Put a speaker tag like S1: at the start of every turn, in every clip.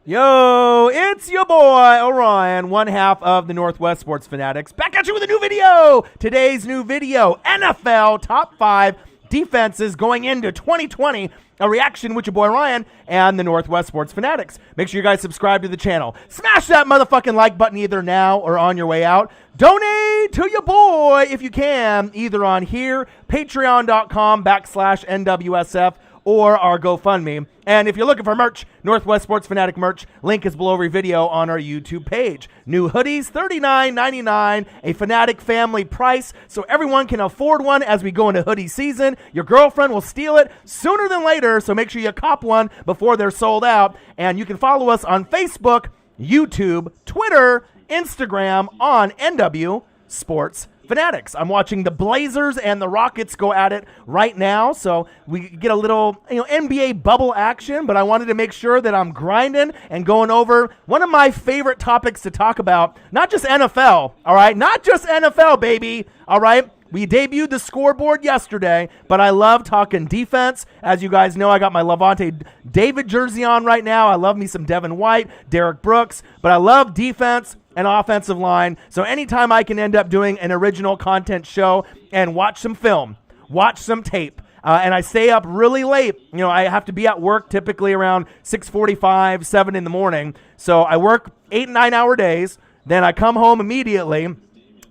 S1: Yo, it's your boy, Orion, one half of the Northwest Sports Fanatics. Back at you with a new video. Today's new video, NFL Top 5 Defenses going into 2020. A reaction with your boy Ryan and the Northwest Sports Fanatics. Make sure you guys subscribe to the channel. Smash that motherfucking like button either now or on your way out. Donate to your boy if you can, either on here, patreon.com/NWSF, or our GoFundMe. And if you're looking for merch, Northwest Sports Fanatic merch, link is below every video on our YouTube page. New hoodies, $39.99, a Fanatic family price, so everyone can afford one as we go into hoodie season. Your girlfriend will steal it sooner than later, so make sure you cop one before they're sold out. And you can follow us on Facebook, YouTube, Twitter, Instagram on NW Sports Fanatics. I'm watching the Blazers and the Rockets go at it right now, so we get a little NBA bubble action, but I wanted to make sure that I'm grinding and going over one of my favorite topics to talk about, not just NFL, all right? Not just NFL, baby, all right? We debuted the scoreboard yesterday, but I love talking defense. As you guys know, I got my Levante David jersey on right now. I love me some Devin White, Derek Brooks, but I love defense and offensive line. So anytime I can end up doing an original content show and watch some film, watch some tape, and I stay up really late. I have to be at work typically around 6:45, 7 in the morning. So I work 8 and 9 hour days. Then I come home immediately and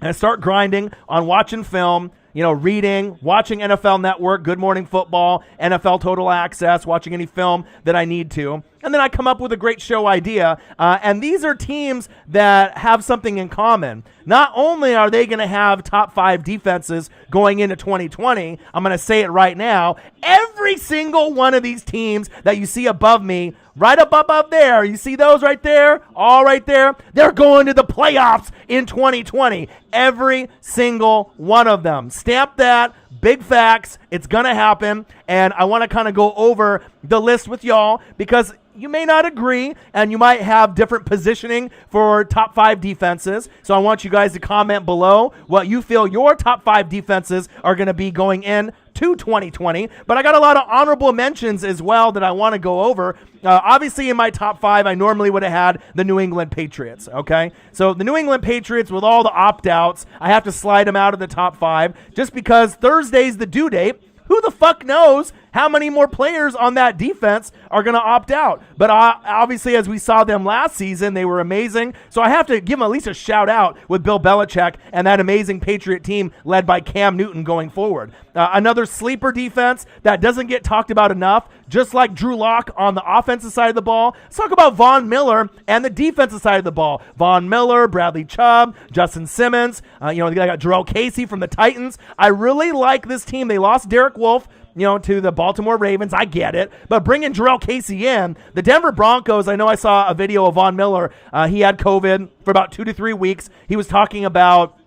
S1: I start grinding on watching film, reading, watching NFL Network, Good Morning Football, NFL Total Access, watching any film that I need to. And then I come up with a great show idea. And these are teams that have something in common. Not only are they going to have top 5 defenses going into 2020, I'm going to say it right now, every single one of these teams that you see above me, right up above there, you see those right there, all right there, they're going to the playoffs in 2020. Every single one of them. Stamp that. Big facts. It's going to happen. And I want to kind of go over the list with y'all because you may not agree and you might have different positioning for top 5 defenses. So I want you guys to comment below what you feel your top 5 defenses are going to be going in to 2020. But I got a lot of honorable mentions as well that I want to go over. Obviously, in my top 5, I normally would have had the New England Patriots, okay? So the New England Patriots, with all the opt-outs, I have to slide them out of the top 5 just because Thursday's the due date. Who the fuck knows how many more players on that defense are going to opt out? But obviously, as we saw them last season, they were amazing. So I have to give them at least a shout out with Bill Belichick and that amazing Patriot team led by Cam Newton going forward. Another sleeper defense that doesn't get talked about enough, just like Drew Lock on the offensive side of the ball. Let's talk about Von Miller and the defensive side of the ball. Von Miller, Bradley Chubb, Justin Simmons. They got Jarrell Casey from the Titans. I really like this team. They lost Derek Wolfe, to the Baltimore Ravens. I get it. But bringing Jarrell Casey in, the Denver Broncos, I know I saw a video of Von Miller. He had COVID for about 2 to 3 weeks. He was talking about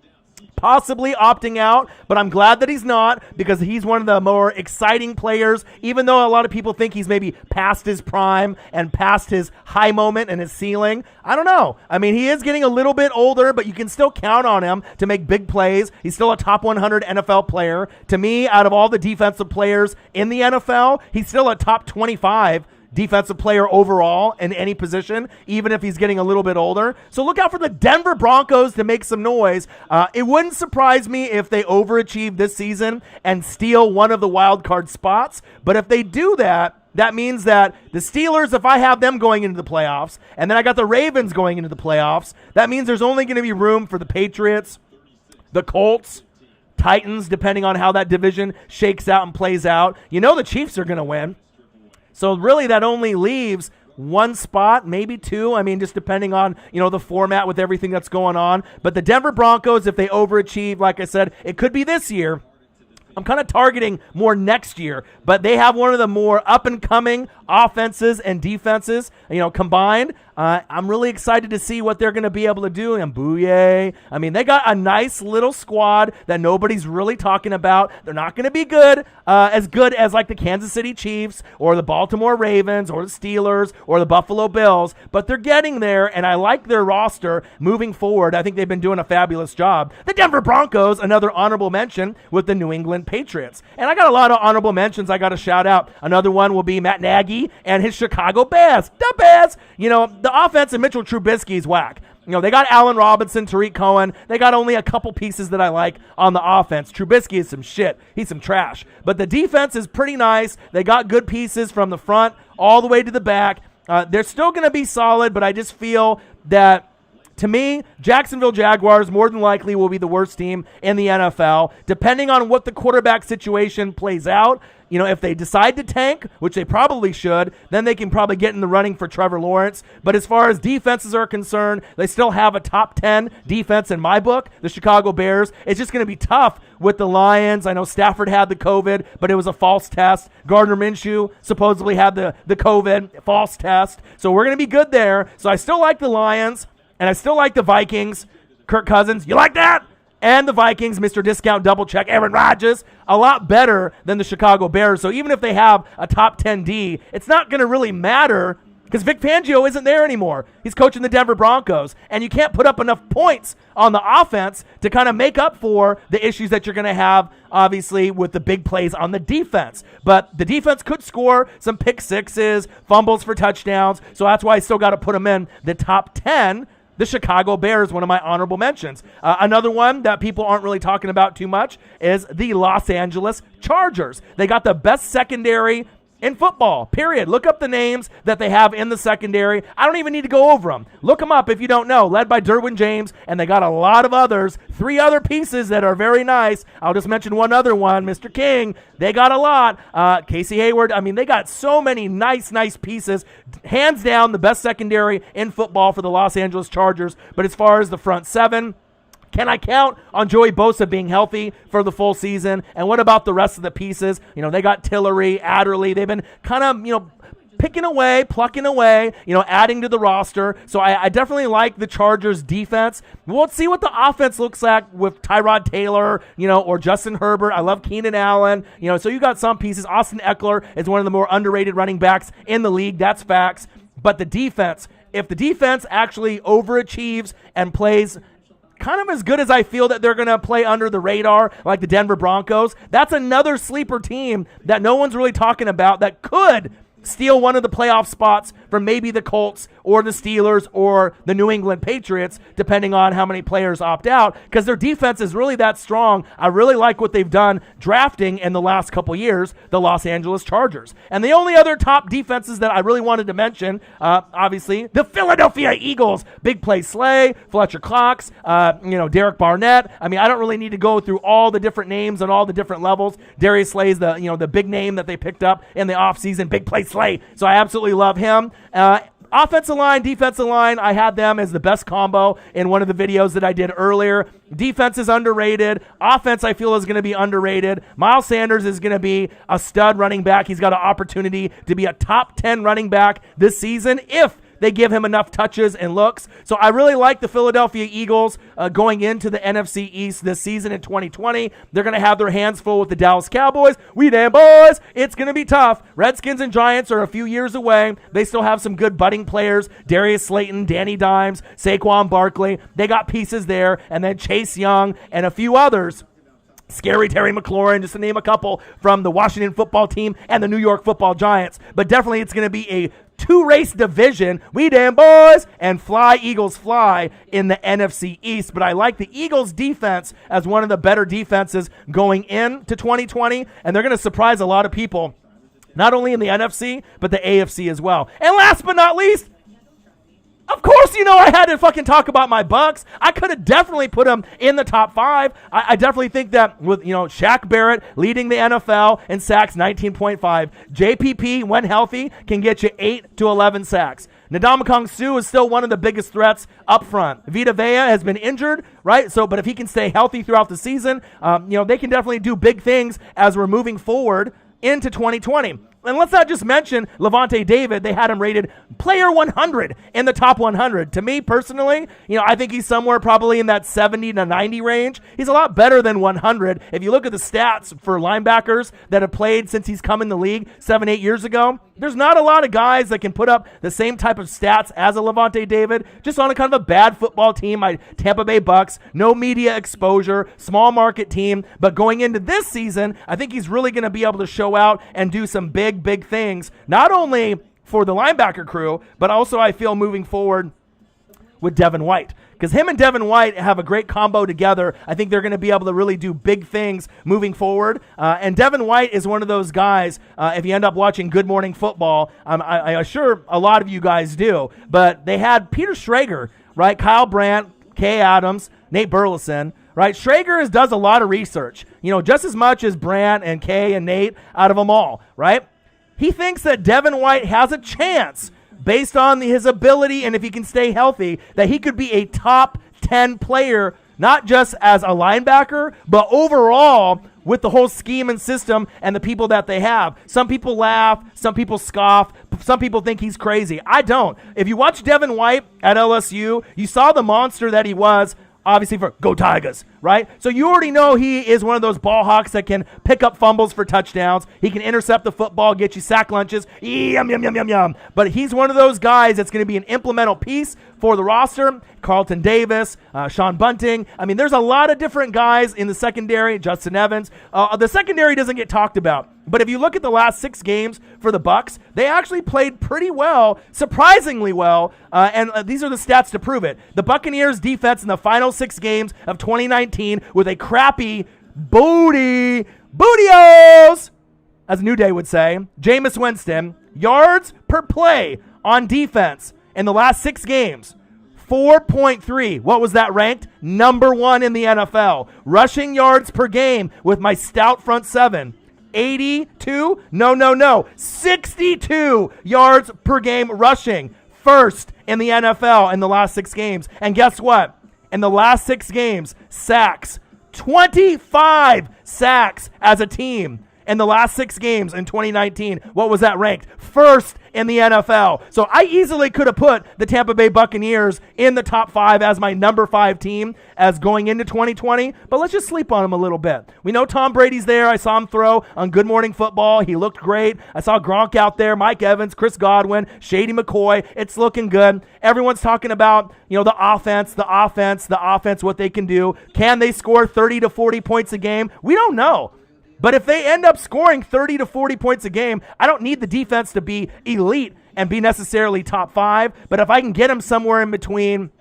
S1: possibly opting out, but I'm glad that he's not because he's one of the more exciting players, even though a lot of people think he's maybe past his prime and past his high moment and his ceiling. I don't know. I mean, he is getting a little bit older, but you can still count on him to make big plays. He's still a top 100 NFL player. To me, out of all the defensive players in the NFL, he's still a top 25 defensive player overall in any position, even if he's getting a little bit older. So look out for the Denver Broncos to make some noise. It wouldn't surprise me if they overachieve this season and steal one of the wild card spots. But if they do that, that means that the Steelers, if I have them going into the playoffs, and then I got the Ravens going into the playoffs, that means there's only going to be room for the Patriots, the Colts, Titans, depending on how that division shakes out and plays out. The Chiefs are going to win. So really that only leaves one spot, maybe 2. I mean, just depending on, the format with everything that's going on. But the Denver Broncos, if they overachieve, like I said, it could be this year. I'm kind of targeting more next year, but they have one of the more up-and-coming offenses and defenses, combined. I'm really excited to see what they're going to be able to do. And Booyah. I mean, they got a nice little squad that nobody's really talking about. They're not going to be good as like the Kansas City Chiefs or the Baltimore Ravens or the Steelers or the Buffalo Bills, but they're getting there, and I like their roster moving forward. I think they've been doing a fabulous job. The Denver Broncos, another honorable mention with the New England Patriots. And I got a lot of honorable mentions I got to shout out. Another one will be Matt Nagy and his Chicago Bears. The Bears! The offense and Mitchell Trubisky's whack. They got Allen Robinson, Tariq Cohen. They got only a couple pieces that I like on the offense. Trubisky is some shit. He's some trash. But the defense is pretty nice. They got good pieces from the front all the way to the back. They're still going to be solid, but I just feel that, to me, Jacksonville Jaguars more than likely will be the worst team in the NFL, depending on what the quarterback situation plays out. If they decide to tank, which they probably should, then they can probably get in the running for Trevor Lawrence. But as far as defenses are concerned, they still have a top 10 defense in my book, the Chicago Bears. It's just going to be tough with the Lions. I know Stafford had the COVID, but it was a false test. Gardner Minshew supposedly had the COVID, false test. So we're going to be good there. So I still like the Lions, and I still like the Vikings. Kirk Cousins, you like that? And the Vikings, Mr. Discount Double Check, Aaron Rodgers, a lot better than the Chicago Bears. So even if they have a top 10 D, it's not going to really matter because Vic Fangio isn't there anymore. He's coaching the Denver Broncos, and you can't put up enough points on the offense to kind of make up for the issues that you're going to have, obviously, with the big plays on the defense. But the defense could score some pick sixes, fumbles for touchdowns, so that's why I still got to put them in the top 10. The Chicago Bears, one of my honorable mentions. Another one that people aren't really talking about too much is the Los Angeles Chargers. They got the best secondary in football, period. Look up the names that they have in the secondary. I don't even need to go over them. Look them up if you don't know. Led by Derwin James, and they got a lot of others. 3 other pieces that are very nice. I'll just mention one other one, Mr. King. They got a lot. Casey Hayward. They got so many nice pieces. Hands down, the best secondary in football for the Los Angeles Chargers. But as far as the front seven, can I count on Joey Bosa being healthy for the full season? And what about the rest of the pieces? They got Tillery, Adderley. They've been kind of, picking away, plucking away, adding to the roster. So I definitely like the Chargers defense. We'll see what the offense looks like with Tyrod Taylor, or Justin Herbert. I love Keenan Allen. So you got some pieces. Austin Eckler is one of the more underrated running backs in the league. That's facts. But the defense, if the defense actually overachieves and plays kind of as good as I feel that they're going to play under the radar, like the Denver Broncos, that's another sleeper team that no one's really talking about that could steal one of the playoff spots from maybe the Colts or the Steelers or the New England Patriots, depending on how many players opt out, because their defense is really that strong. I really like what they've done drafting in the last couple years, the Los Angeles Chargers. And the only other top defenses that I really wanted to mention, obviously, the Philadelphia Eagles. Big Play Slay, Fletcher Cox, Derek Barnett. I don't really need to go through all the different names and all the different levels. Darius Slay's the big name that they picked up in the offseason, Big Play Slay. So I absolutely love him. Offensive line, defensive line, I had them as the best combo in one of the videos that I did earlier. Defense is underrated. Offense, I feel, is going to be underrated. Miles Sanders is going to be a stud running back. He's got an opportunity to be a top 10 running back this season if they give him enough touches and looks. So I really like the Philadelphia Eagles going into the NFC East this season in 2020. They're going to have their hands full with the Dallas Cowboys. We damn boys. It's going to be tough. Redskins and Giants are a few years away. They still have some good budding players. Darius Slayton, Danny Dimes, Saquon Barkley. They got pieces there. And then Chase Young and a few others. Scary Terry McLaurin, just to name a couple from the Washington football team and the New York football Giants. But definitely it's going to be a 2-race division. We damn boys, and fly, Eagles fly in the NFC East. But I like the Eagles defense as one of the better defenses going into 2020, and they're going to surprise a lot of people, not only in the NFC, but the AFC as well. And last but not least, of course, I had to fucking talk about my Bucks. I could have definitely put them in the top 5. I definitely think that with, Shaq Barrett leading the NFL in sacks, 19.5. JPP, when healthy, can get you 8 to 11 sacks. Ndamukong Suh is still one of the biggest threats up front. Vita Vea has been injured, right? But if he can stay healthy throughout the season, they can definitely do big things as we're moving forward into 2020. And let's not just mention Levante David. They had him rated player 100 in the top 100. To me, personally, I think he's somewhere probably in that 70 to 90 range. He's a lot better than 100. If you look at the stats for linebackers that have played since he's come in the league 7-8 years ago, There's not a lot of guys that can put up the same type of stats as a Levante David, just on a kind of a bad football team. My Tampa Bay Bucks, no media exposure, small market team. But going into this season, I think he's really going to be able to show out and do some big, big things, not only for the linebacker crew, but also I feel moving forward with Devin White. Because him and Devin White have a great combo together. I think they're going to be able to really do big things moving forward. And Devin White is one of those guys, if you end up watching Good Morning Football, I assure a lot of you guys do, but they had Peter Schrager, right? Kyle Brandt, Kay Adams, Nate Burleson, right? Schrager does a lot of research, just as much as Brandt and Kay and Nate out of them all, right? He thinks that Devin White has a chance based on his ability and if he can stay healthy, that he could be a top 10 player, not just as a linebacker, but overall with the whole scheme and system and the people that they have. Some people laugh, some people scoff, some people think he's crazy. I don't. If you watch Devin White at LSU, you saw the monster that he was, obviously for Go Tigers, right? So you already know he is one of those ball hawks that can pick up fumbles for touchdowns. He can intercept the football, get you sack lunches. Yum, yum, yum, yum, yum. But he's one of those guys that's going to be an implemental piece for the roster. Carlton Davis, Sean Bunting. I mean, there's a lot of different guys in the secondary. Justin Evans. The secondary doesn't get talked about. But if you look at the last 6 games for the Bucks, they actually played pretty well, surprisingly well, and these are the stats to prove it. The Buccaneers defense in the final 6 games of 2019 with a crappy bootios, as New Day would say, Jameis Winston, yards per play on defense in the last 6 games. 4.3. What was that ranked? Number 1 in the NFL. Rushing yards per game with my stout front 7. 82? No. 62 yards per game rushing. First in the NFL in the last 6 games. And guess what? In the last 6 games, sacks. 25 sacks as a team. In the last 6 games in 2019, what was that ranked? First in the NFL. So I easily could have put the Tampa Bay Buccaneers in the top 5 as my number 5 team as going into 2020, but let's just sleep on them a little bit. We know Tom Brady's there. I saw him throw on Good Morning Football. He looked great. I saw Gronk out there, Mike Evans, Chris Godwin, Shady McCoy. It's looking good. Everyone's talking about, the offense, what they can do. Can they score 30 to 40 points a game? We don't know. But if they end up scoring 30 to 40 points a game, I don't need the defense to be elite and be necessarily top 5. But if I can get them somewhere in between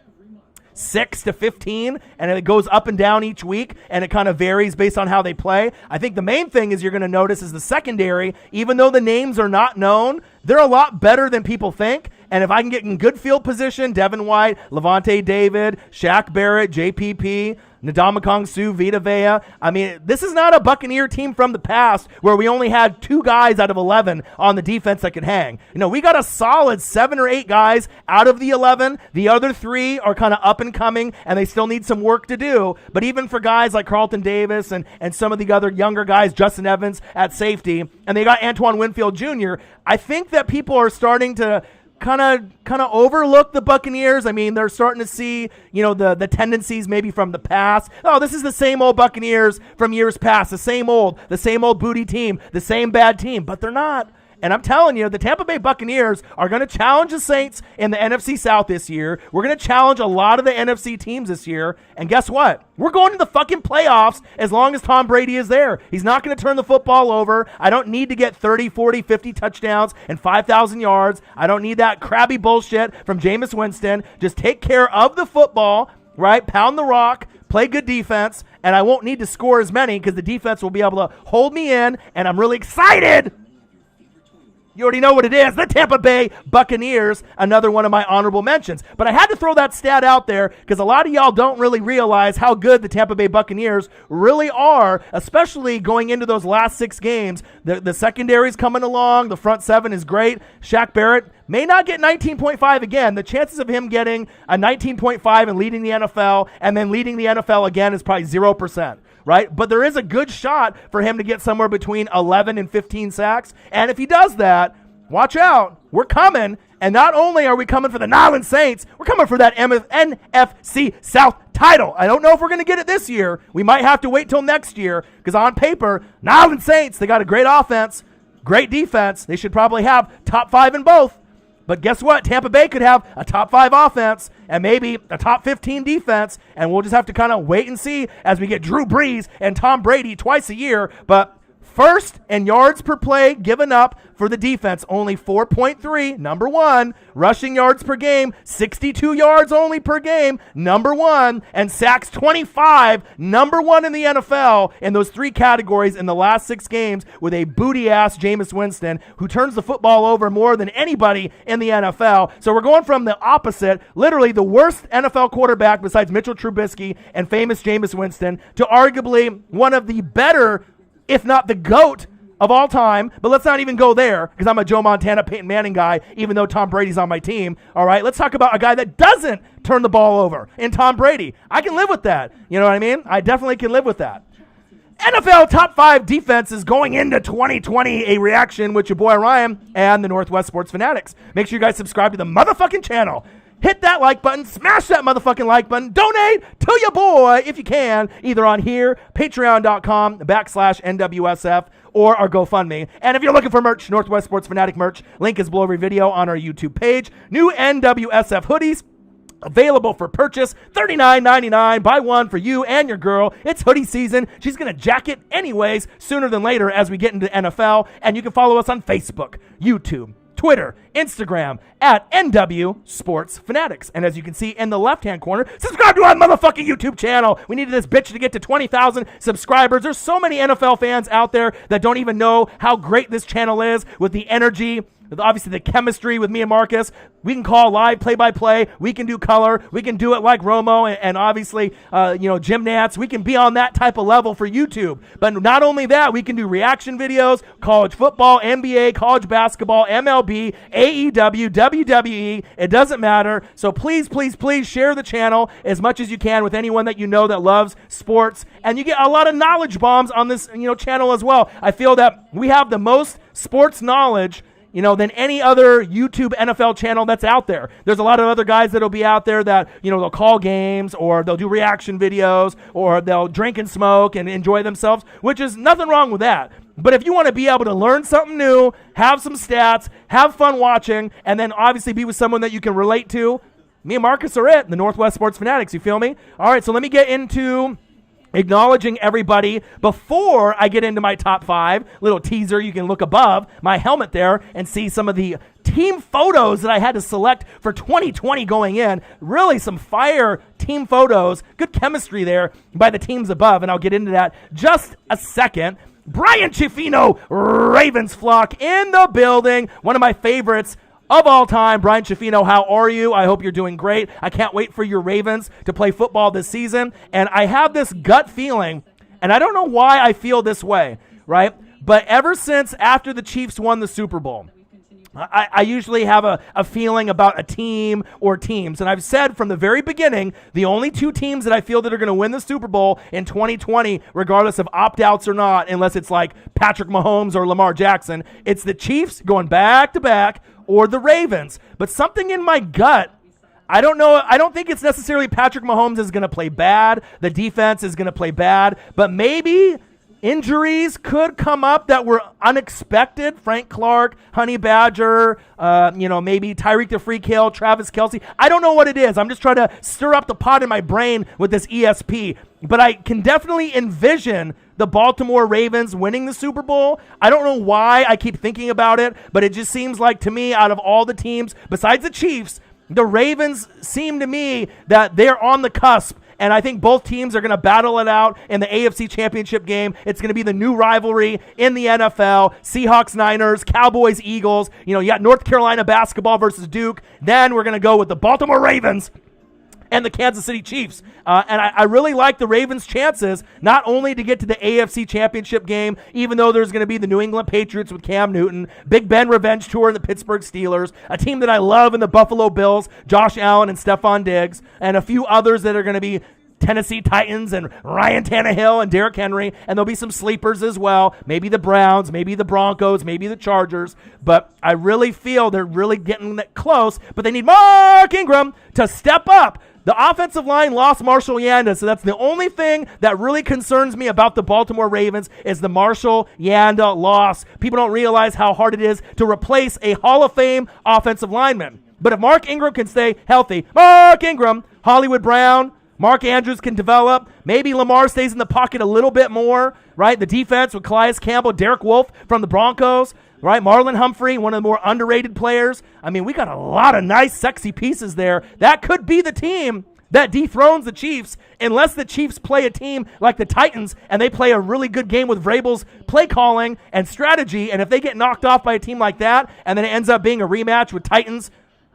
S1: 6 to 15, and it goes up and down each week, and it kind of varies based on how they play, I think the main thing is you're going to notice is the secondary, even though the names are not known, they're a lot better than people think. And if I can get in good field position, Devin White, Levante David, Shaq Barrett, JPP, Ndamukong Suh, Vita Vea. I mean, this is not a Buccaneer team from the past where we only had 2 guys out of 11 on the defense that could hang. We got a solid 7 or 8 guys out of the 11. The other 3 are kind of up and coming, and they still need some work to do. But even for guys like Carlton Davis and some of the other younger guys, Justin Evans at safety, and they got Antoine Winfield Jr., I think that people are starting to kind of overlook the Buccaneers. I mean, they're starting to see, the tendencies maybe from the past. Oh, this is the same old Buccaneers from years past, the same old booty team, the same bad team, but they're not. And I'm telling you, the Tampa Bay Buccaneers are going to challenge the Saints in the NFC South this year. We're going to challenge a lot of the NFC teams this year. And guess what? We're going to the fucking playoffs as long as Tom Brady is there. He's not going to turn the football over. I don't need to get 30, 40, 50 touchdowns and 5,000 yards. I don't need that crabby bullshit from Jameis Winston. Just take care of the football, right? Pound the rock. Play good defense. And I won't need to score as many because the defense will be able to hold me in. And I'm really excited. You already know what it is. The Tampa Bay Buccaneers, another one of my honorable mentions. But I had to throw that stat out there because a lot of y'all don't really realize how good the Tampa Bay Buccaneers really are, especially going into those last 6 games. The secondary's coming along. The front 7 is great. Shaq Barrett may not get 19.5 again. The chances of him getting a 19.5 and leading the NFL and then leading the NFL again is probably 0%. Right? But there is a good shot for him to get somewhere between 11 and 15 sacks. And if he does that, watch out. We're coming. And not only are we coming for the Nylon Saints, we're coming for that NFC South title. I don't know if we're going to get it this year. We might have to wait till next year because on paper, Nylon Saints, they got a great offense. great defense. They should probably have top 5 in both. But guess what? Tampa Bay could have a top 5 offense and maybe a top 15 defense, and we'll just have to kind of wait and see as we get Drew Brees and Tom Brady twice a year. But first in yards per play given up for the defense, only 4.3, number 1. Rushing yards per game, 62 yards only per game, number 1. And sacks, 25, number 1 in the NFL in those 3 categories in the last 6 games with a booty-ass Jameis Winston who turns the football over more than anybody in the NFL. So we're going from the opposite, literally the worst NFL quarterback besides Mitchell Trubisky and famous Jameis Winston, to arguably one of the better, if not the GOAT of all time. But let's not even go there because I'm a Joe Montana, Peyton Manning guy, even though Tom Brady's on my team. All right, let's talk about a guy that doesn't turn the ball over in Tom Brady. I can live with that. You know what I mean? I definitely can live with that. NFL top 5 defenses going into 2020, a reaction with your boy Ryan and the Northwest Sports Fanatics. Make sure you guys subscribe to the motherfucking channel. Hit that like button, smash that motherfucking like button, donate to your boy if you can, either on here, patreon.com/NWSF, or our GoFundMe. And if you're looking for merch, Northwest Sports Fanatic merch, link is below every video on our YouTube page. New NWSF hoodies available for purchase, $39.99. Buy one for you and your girl. It's hoodie season. She's going to jack it anyways sooner than later as we get into NFL. And you can follow us on Facebook, YouTube, Twitter, Instagram, at NW Sports Fanatics. And as you can see in the left-hand corner, subscribe to our motherfucking YouTube channel. We needed this bitch to get to 20,000 subscribers. There's so many NFL fans out there that don't even know how great this channel is with the energy, with obviously the chemistry with me and Marcus. We can call live play-by-play. We can do color. We can do it like Romo and obviously, Jim Nantz. We can be on that type of level for YouTube. But not only that, we can do reaction videos, college football, NBA, college basketball, MLB, AEW, WWE. It doesn't matter. So please, please, please share the channel as much as you can with anyone that you know that loves sports. And you get a lot of knowledge bombs on this channel as well. I feel that we have the most sports knowledge than any other YouTube NFL channel that's out there. There's a lot of other guys that'll be out there that, they'll call games or they'll do reaction videos or they'll drink and smoke and enjoy themselves, which is nothing wrong with that. But if you want to be able to learn something new, have some stats, have fun watching, and then obviously be with someone that you can relate to, me and Marcus are it, the Northwest Sports Fanatics, you feel me? All right, so let me get into acknowledging everybody before I get into my top 5. Little teaser, you can look above my helmet there and see some of the team photos that I had to select for 2020 going in. Really some fire team photos. Good chemistry there by the teams above, and I'll get into that just a second. Brian Chiafino, Ravens flock in the building. One of my favorites of all time. Brian Chiafino, how are you? I hope you're doing great. I can't wait for your Ravens to play football this season. And I have this gut feeling, and I don't know why I feel this way, right? But ever since after the Chiefs won the Super Bowl, I usually have a feeling about a team or teams. And I've said from the very beginning, the only 2 teams that I feel that are going to win the Super Bowl in 2020, regardless of opt-outs or not, unless it's like Patrick Mahomes or Lamar Jackson, it's the Chiefs going back-to-back or the Ravens. But something in my gut, I don't know. I don't think it's necessarily Patrick Mahomes is going to play bad. The defense is going to play bad. But maybe injuries could come up that were unexpected. Frank Clark, Honey Badger, maybe Tyreek the Freak Hill, Travis Kelce. I don't know what it is. I'm just trying to stir up the pot in my brain with this ESP. But I can definitely envision the Baltimore Ravens winning the Super Bowl. I don't know why I keep thinking about it, but it just seems like to me, out of all the teams, besides the Chiefs, the Ravens seem to me that they're on the cusp. And I think both teams are going to battle it out in the AFC Championship game. It's going to be the new rivalry in the NFL. Seahawks, Niners, Cowboys, Eagles. You got North Carolina basketball versus Duke. Then we're going to go with the Baltimore Ravens and the Kansas City Chiefs. And I really like the Ravens' chances, not only to get to the AFC Championship game, even though there's going to be the New England Patriots with Cam Newton, Big Ben revenge tour and the Pittsburgh Steelers, a team that I love in the Buffalo Bills, Josh Allen and Stefan Diggs, and a few others that are going to be Tennessee Titans and Ryan Tannehill and Derrick Henry, and there'll be some sleepers as well, maybe the Browns, maybe the Broncos, maybe the Chargers, but I really feel they're really getting that close, but they need Mark Ingram to step up. The offensive line lost Marshall Yanda, so that's the only thing that really concerns me about the Baltimore Ravens is the Marshall Yanda loss. People don't realize how hard it is to replace a Hall of Fame offensive lineman. But if Mark Ingram can stay healthy, Mark Ingram, Hollywood Brown, Mark Andrews can develop. Maybe Lamar stays in the pocket a little bit more, right? The defense with Calais Campbell, Derek Wolfe from the Broncos, right? Marlon Humphrey, one of the more underrated players. I mean, we got a lot of nice, sexy pieces there. That could be the team that dethrones the Chiefs unless the Chiefs play a team like the Titans and they play a really good game with Vrabel's play calling and strategy. And if they get knocked off by a team like that and then it ends up being a rematch with Titans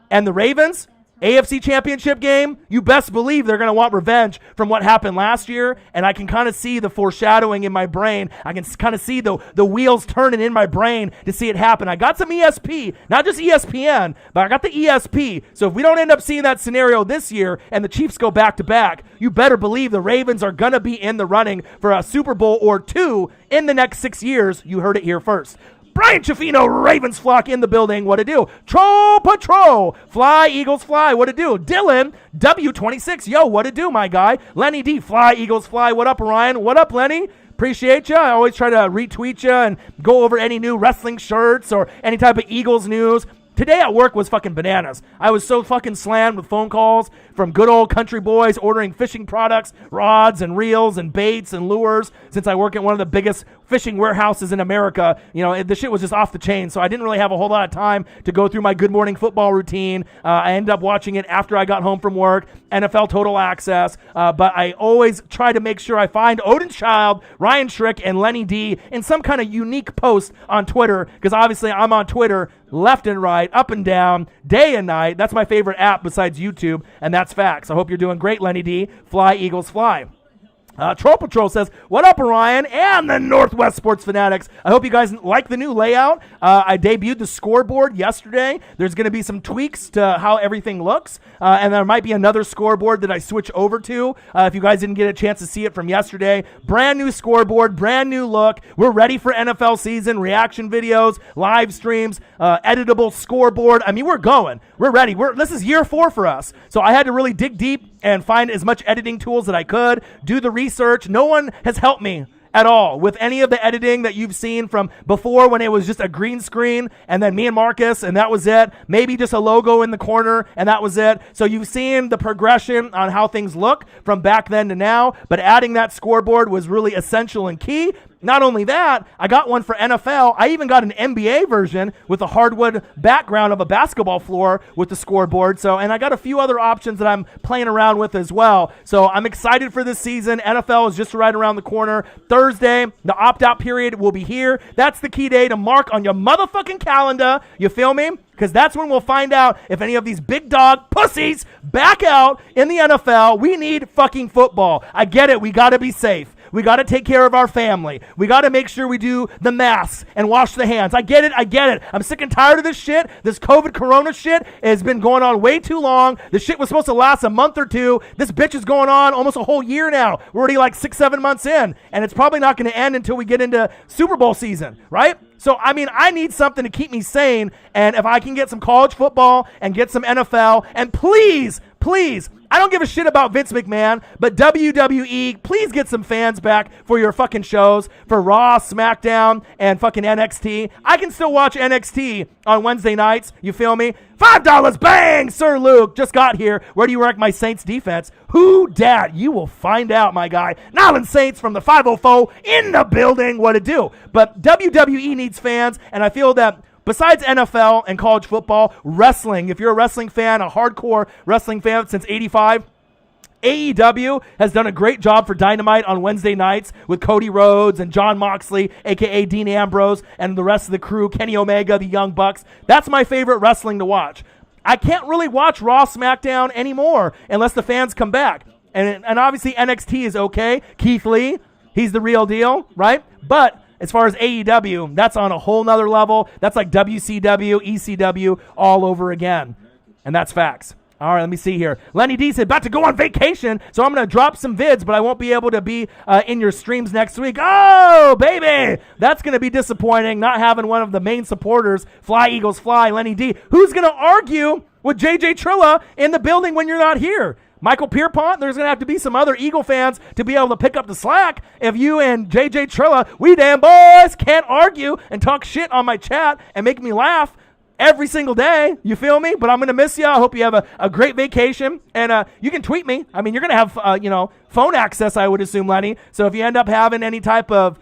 S1: and the Ravens, AFC Championship game, you best believe they're going to want revenge from what happened last year, and I can kind of see the foreshadowing in my brain. I can kind of see the wheels turning in my brain to see it happen. I got some ESP, not just ESPN, but I got the ESP. So if we don't end up seeing that scenario this year and the Chiefs go back-to-back, you better believe the Ravens are going to be in the running for a Super Bowl or two in the next 6 years. You heard it here first. Brian Chaffino, Ravens flock in the building. What to do? Tro Patro. Fly, Eagles fly. What to do? Dylan, W26. Yo, what to do, my guy? Lenny D, fly, Eagles fly. What up, Ryan? What up, Lenny? Appreciate you. I always try to retweet you and go over any new wrestling shirts or any type of Eagles news. Today at work was fucking bananas. I was so fucking slammed with phone calls from good old country boys ordering fishing products, rods and reels and baits and lures. Since I work at one of the biggest fishing warehouses in America, you know, the shit was just off the chain. So I didn't really have a whole lot of time to go through my Good Morning Football routine. I ended up watching it after I got home from work, NFL Total Access. But I always try to make sure I find Odin Child, Ryan Schrick, and Lenny D in some kind of unique post on Twitter, because obviously I'm on Twitter left and right, up and down, day and night. That's my favorite app besides YouTube, and that's facts. I hope you're doing great, Lenny D. Fly, Eagles, fly. Troll Patrol says, what up, Orion and the Northwest Sports Fanatics? I hope you guys like the new layout. I debuted the scoreboard yesterday. There's going to be some tweaks to how everything looks, and there might be another scoreboard that I switch over to. If you guys didn't get a chance to see it from yesterday, brand new scoreboard, brand new look. We're ready for NFL season, reaction videos, live streams, editable scoreboard. I mean, we're going. We're ready. This is year 4 for us. So I had to really dig deep and find as much editing tools that I could, do the research. No one has helped me at all with any of the editing that you've seen from before, when it was just a green screen and then me and Marcus and that was it. Maybe just a logo in the corner and that was it. So you've seen the progression on how things look from back then to now, but adding that scoreboard was really essential and key. Not only that, I got one for NFL. I even got an NBA version with a hardwood background of a basketball floor with the scoreboard. And I got a few other options that I'm playing around with as well. So I'm excited for this season. NFL is just right around the corner. Thursday, the opt-out period will be here. That's the key day to mark on your motherfucking calendar. You feel me? Because that's when we'll find out if any of these big dog pussies back out in the NFL. We need fucking football. I get it. We got to be safe. We got to take care of our family. We got to make sure we do the masks and wash the hands. I get it. I'm sick and tired of this shit. This COVID corona shit has been going on way too long. This shit was supposed to last a month or two. This bitch is going on almost a whole year now. We're already like 6-7 months in, and it's probably not going to end until we get into Super Bowl season, right? So, I mean, I need something to keep me sane, and if I can get some college football and get some NFL, and please, I don't give a shit about Vince McMahon, but WWE, please get some fans back for your fucking shows, for Raw, SmackDown, and fucking NXT. I can still watch NXT on Wednesday nights, you feel me? $5, bang! Sir Luke just got here. Where do you rank my Saints defense? Who dat? You will find out, my guy. Nolan Saints from the 504 in the building. What to do? But WWE needs fans, and I feel that besides NFL and college football, wrestling, if you're a wrestling fan, a hardcore wrestling fan since 85, AEW has done a great job for Dynamite on Wednesday nights with Cody Rhodes and Jon Moxley, a.k.a. Dean Ambrose, and the rest of the crew, Kenny Omega, the Young Bucks. That's my favorite wrestling to watch. I can't really watch Raw, SmackDown anymore unless the fans come back. And obviously NXT is okay. Keith Lee, he's the real deal, right? But as far as AEW, that's on a whole nother level. That's like WCW, ECW all over again. And that's facts. All right, let me see here. Lenny D said, about to go on vacation, so I'm going to drop some vids, but I won't be able to be in your streams next week. Oh, baby! That's going to be disappointing, not having one of the main supporters, Fly, Eagles, Fly, Lenny D. Who's going to argue with JJ Trilla in the building when you're not here? Michael Pierpont, there's going to have to be some other Eagle fans to be able to pick up the slack. If you and JJ Trilla, we damn boys, can't argue and talk shit on my chat and make me laugh every single day, you feel me? But I'm going to miss you. I hope you have a great vacation. And you can tweet me. I mean, you're going to have, phone access, I would assume, Lenny. So if you end up having any type of,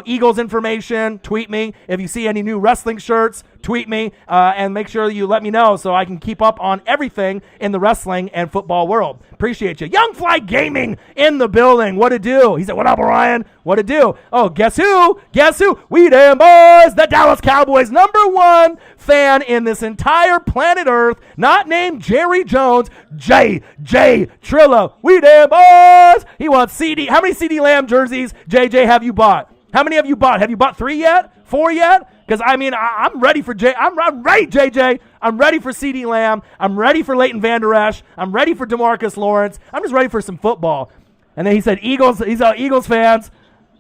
S1: Eagles information, tweet me. If you see any new wrestling shirts, tweet me. And make sure you let me know so I can keep up on everything in the wrestling and football world. Appreciate you. Young Fly Gaming in the building. What to do? He said, what up, Orion? What to do? Oh, guess who? Guess who? We damn boys, the Dallas Cowboys #1 fan in this entire planet Earth, not named Jerry Jones, J. Trilla. We damn boys. He wants CD. How many CD Lamb jerseys, JJ, have you bought? How many have you bought? Have you bought 3 yet? 4 yet? Because, I'm ready for I'm ready, JJ. I'm ready for CD Lamb. I'm ready for Leighton Vander Esch. I'm ready for DeMarcus Lawrence. I'm just ready for some football. And then he said, Eagles. He's out Eagles fans.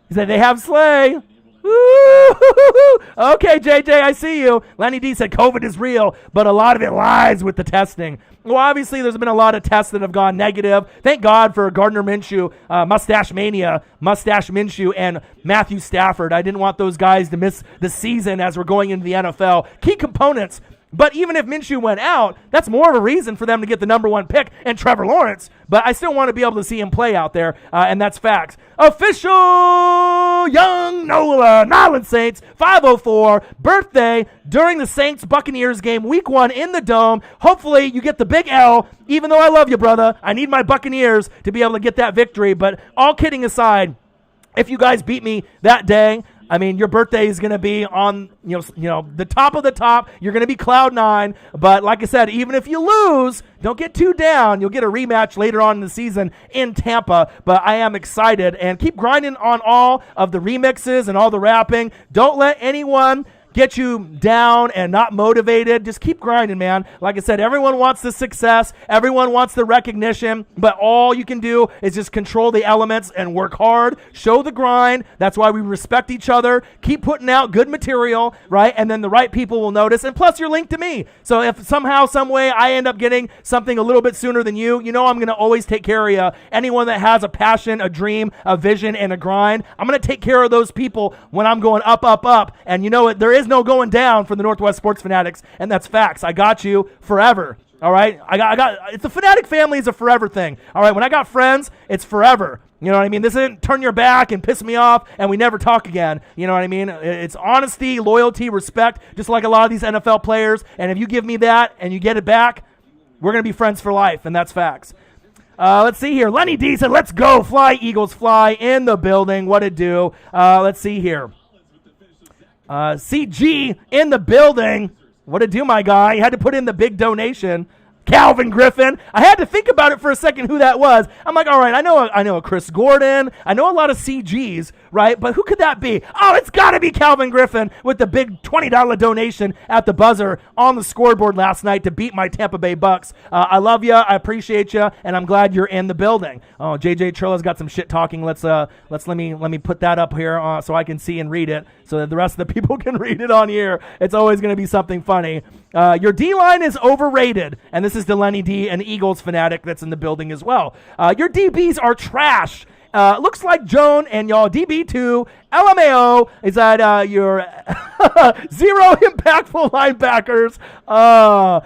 S1: He said, they have Slay. Okay, JJ, I see you. Lenny D said COVID is real, but a lot of it lies with the testing. Well, obviously, there's been a lot of tests that have gone negative. Thank God for Gardner Minshew, Mustache Minshew, and Matthew Stafford. I didn't want those guys to miss the season as we're going into the NFL. Key components. But even if Minshew went out, that's more of a reason for them to get the #1 pick and Trevor Lawrence. But I still want to be able to see him play out there, and that's facts. Official young Nolan Saints, 504, birthday during the Saints-Buccaneers game, week 1 in the Dome. Hopefully you get the big L, even though I love you, brother. I need my Buccaneers to be able to get that victory. But all kidding aside, if you guys beat me that day, your birthday is going to be on, the top of the top. You're going to be cloud 9. But like I said, even if you lose, don't get too down. You'll get a rematch later on in the season in Tampa. But I am excited. And keep grinding on all of the remixes and all the rapping. Don't let anyone get you down and not motivated. Just keep grinding, man. Like I said, everyone wants the success. Everyone wants the recognition. But all you can do is just control the elements and work hard. Show the grind. That's why we respect each other. Keep putting out good material, right? And then the right people will notice. And plus, you're linked to me. So if somehow, some way, I end up getting something a little bit sooner than you, I'm going to always take care of you. Anyone that has a passion, a dream, a vision, and a grind, I'm going to take care of those people when I'm going up, up, up. And you know what? There is no going down for the Northwest Sports Fanatics, and that's facts. I got you forever. All right, I got. It's a Fanatic family is a forever thing. All right, when I got friends, it's forever. You know what I mean? This isn't turn your back and piss me off and we never talk again. You know what I mean? It's honesty, loyalty, respect, just like a lot of these NFL players. And if you give me that and you get it back, we're gonna be friends for life, and that's facts. Let's see here. Lenny D said, "Let's go, fly Eagles, fly!" in the building. What it do? Let's see here. CG in the building. What to do, my guy? You had to put in the big donation. Calvin Griffin. I had to think about it for a second who that was. I'm like, all right, I know a Chris Gordon. I know a lot of CGs, right? But who could that be? Oh, it's got to be Calvin Griffin with the big $20 donation at the buzzer on the scoreboard last night to beat my Tampa Bay Bucks. I love you. I appreciate you, and I'm glad you're in the building. Oh, JJ Trilla's got some shit talking. Let me put that up here so I can see and read it, so that the rest of the people can read it on here. It's always going to be something funny. Your D-line is overrated, and this is Delaney D, an Eagles fanatic that's in the building as well. Your DBs are trash. Looks like Joan and y'all DB2, LMAO is that your zero impactful linebackers.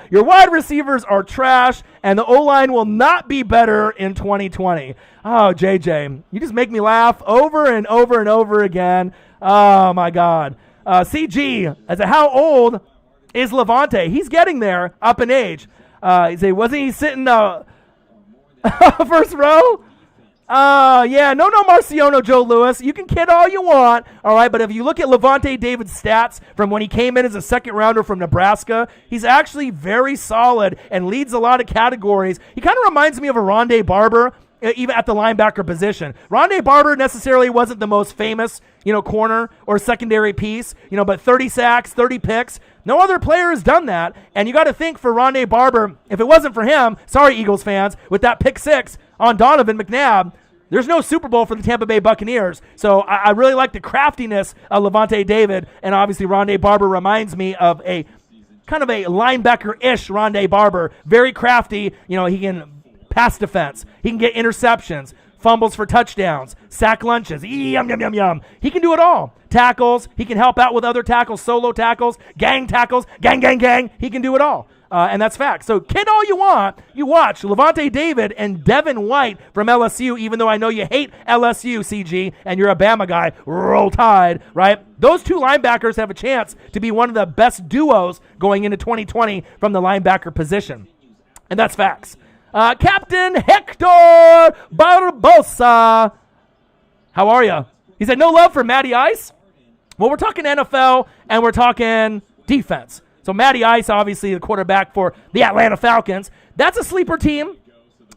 S1: Your wide receivers are trash, and the O-line will not be better in 2020. Oh, JJ, you just make me laugh over and over and over again. Oh, my God. CG, as a how old is Levante? He's getting there, up in age. Wasn't he sitting first row? Yeah, no Marciano, Joe Lewis. You can kid all you want, all right? But if you look at Levante David's stats from when he came in as a second rounder from Nebraska, he's actually very solid and leads a lot of categories. He kind of reminds me of a Rondé Barber, even at the linebacker position. Rondé Barber necessarily wasn't the most famous, corner or secondary piece, but 30 sacks, 30 picks. No other player has done that. And you got to think for Rondé Barber, if it wasn't for him, sorry, Eagles fans, with that pick 6 on Donovan McNabb, there's no Super Bowl for the Tampa Bay Buccaneers. So I really like the craftiness of Levante David. And obviously Rondé Barber reminds me of a kind of a linebacker-ish Rondé Barber. Very crafty. He can pass defense. He can get interceptions, fumbles for touchdowns, sack lunches. Yum, yum, yum, yum. He can do it all. Tackles. He can help out with other tackles, solo tackles, gang tackles, gang. He can do it all. And that's fact. So kid all you want. You watch Levante David and Devin White from LSU, even though I know you hate LSU, CG, and you're a Bama guy. Roll Tide, right? Those two linebackers have a chance to be one of the best duos going into 2020 from the linebacker position. And that's facts. Captain Hector Barbosa. How are you? He said, no love for Matty Ice? Well, we're talking NFL, and we're talking defense. So Matty Ice, obviously the quarterback for the Atlanta Falcons. That's a sleeper team.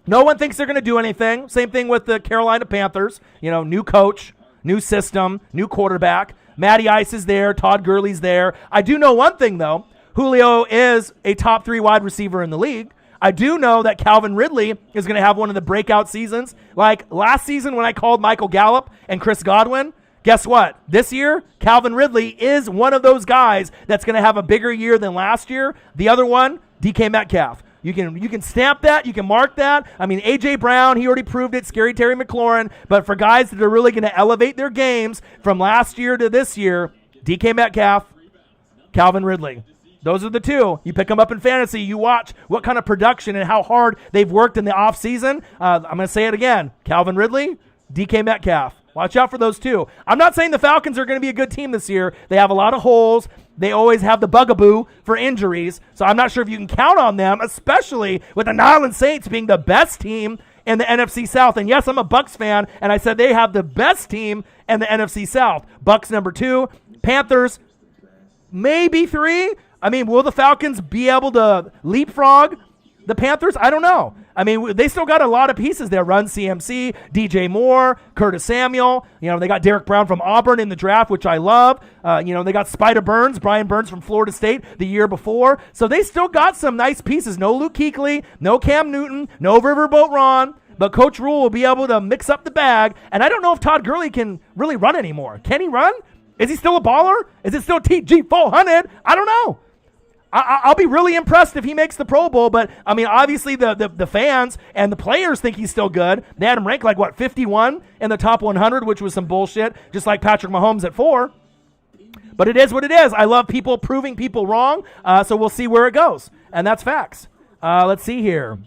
S1: No one thinks they're going to do anything. Same thing with the Carolina Panthers. You know, new coach, new system, new quarterback. Matty Ice is there. Todd Gurley's there. I do know one thing, though. Julio is a top 3 wide receiver in the league. I do know that Calvin Ridley is going to have one of the breakout seasons. Like last season when I called Michael Gallup and Chris Godwin, guess what? This year, Calvin Ridley is one of those guys that's going to have a bigger year than last year. The other one, DK Metcalf. You can stamp that. You can mark that. I mean, A.J. Brown, he already proved it. Scary Terry McLaurin. But for guys that are really going to elevate their games from last year to this year, DK Metcalf, Calvin Ridley. Those are the two. You pick them up in fantasy. You watch what kind of production and how hard they've worked in the offseason. I'm going to say it again. Calvin Ridley, DK Metcalf. Watch out for those two. I'm not saying the Falcons are going to be a good team this year. They have a lot of holes. They always have the bugaboo for injuries. So I'm not sure if you can count on them, especially with the New Orleans Saints being the best team in the NFC South. And yes, I'm a Bucks fan, and I said they have the best team in the NFC South. Bucks number 2, Panthers maybe 3. I mean, will the Falcons be able to leapfrog the Panthers? I don't know. I mean, they still got a lot of pieces there. Run CMC, DJ Moore, Curtis Samuel. You know, they got Derek Brown from Auburn in the draft, which I love. They got Spider Burns, Brian Burns from Florida State the year before. So they still got some nice pieces. No Luke Kuechly, no Cam Newton, no Riverboat Ron. But Coach Rule will be able to mix up the bag. And I don't know if Todd Gurley can really run anymore. Can he run? Is he still a baller? Is it still TG 400? I don't know. I'll be really impressed if he makes the Pro Bowl, but, I mean, obviously the fans and the players think he's still good. They had him ranked 51 in the top 100, which was some bullshit, just like Patrick Mahomes at 4. But it is what it is. I love people proving people wrong, so we'll see where it goes. And that's facts. Let's see here.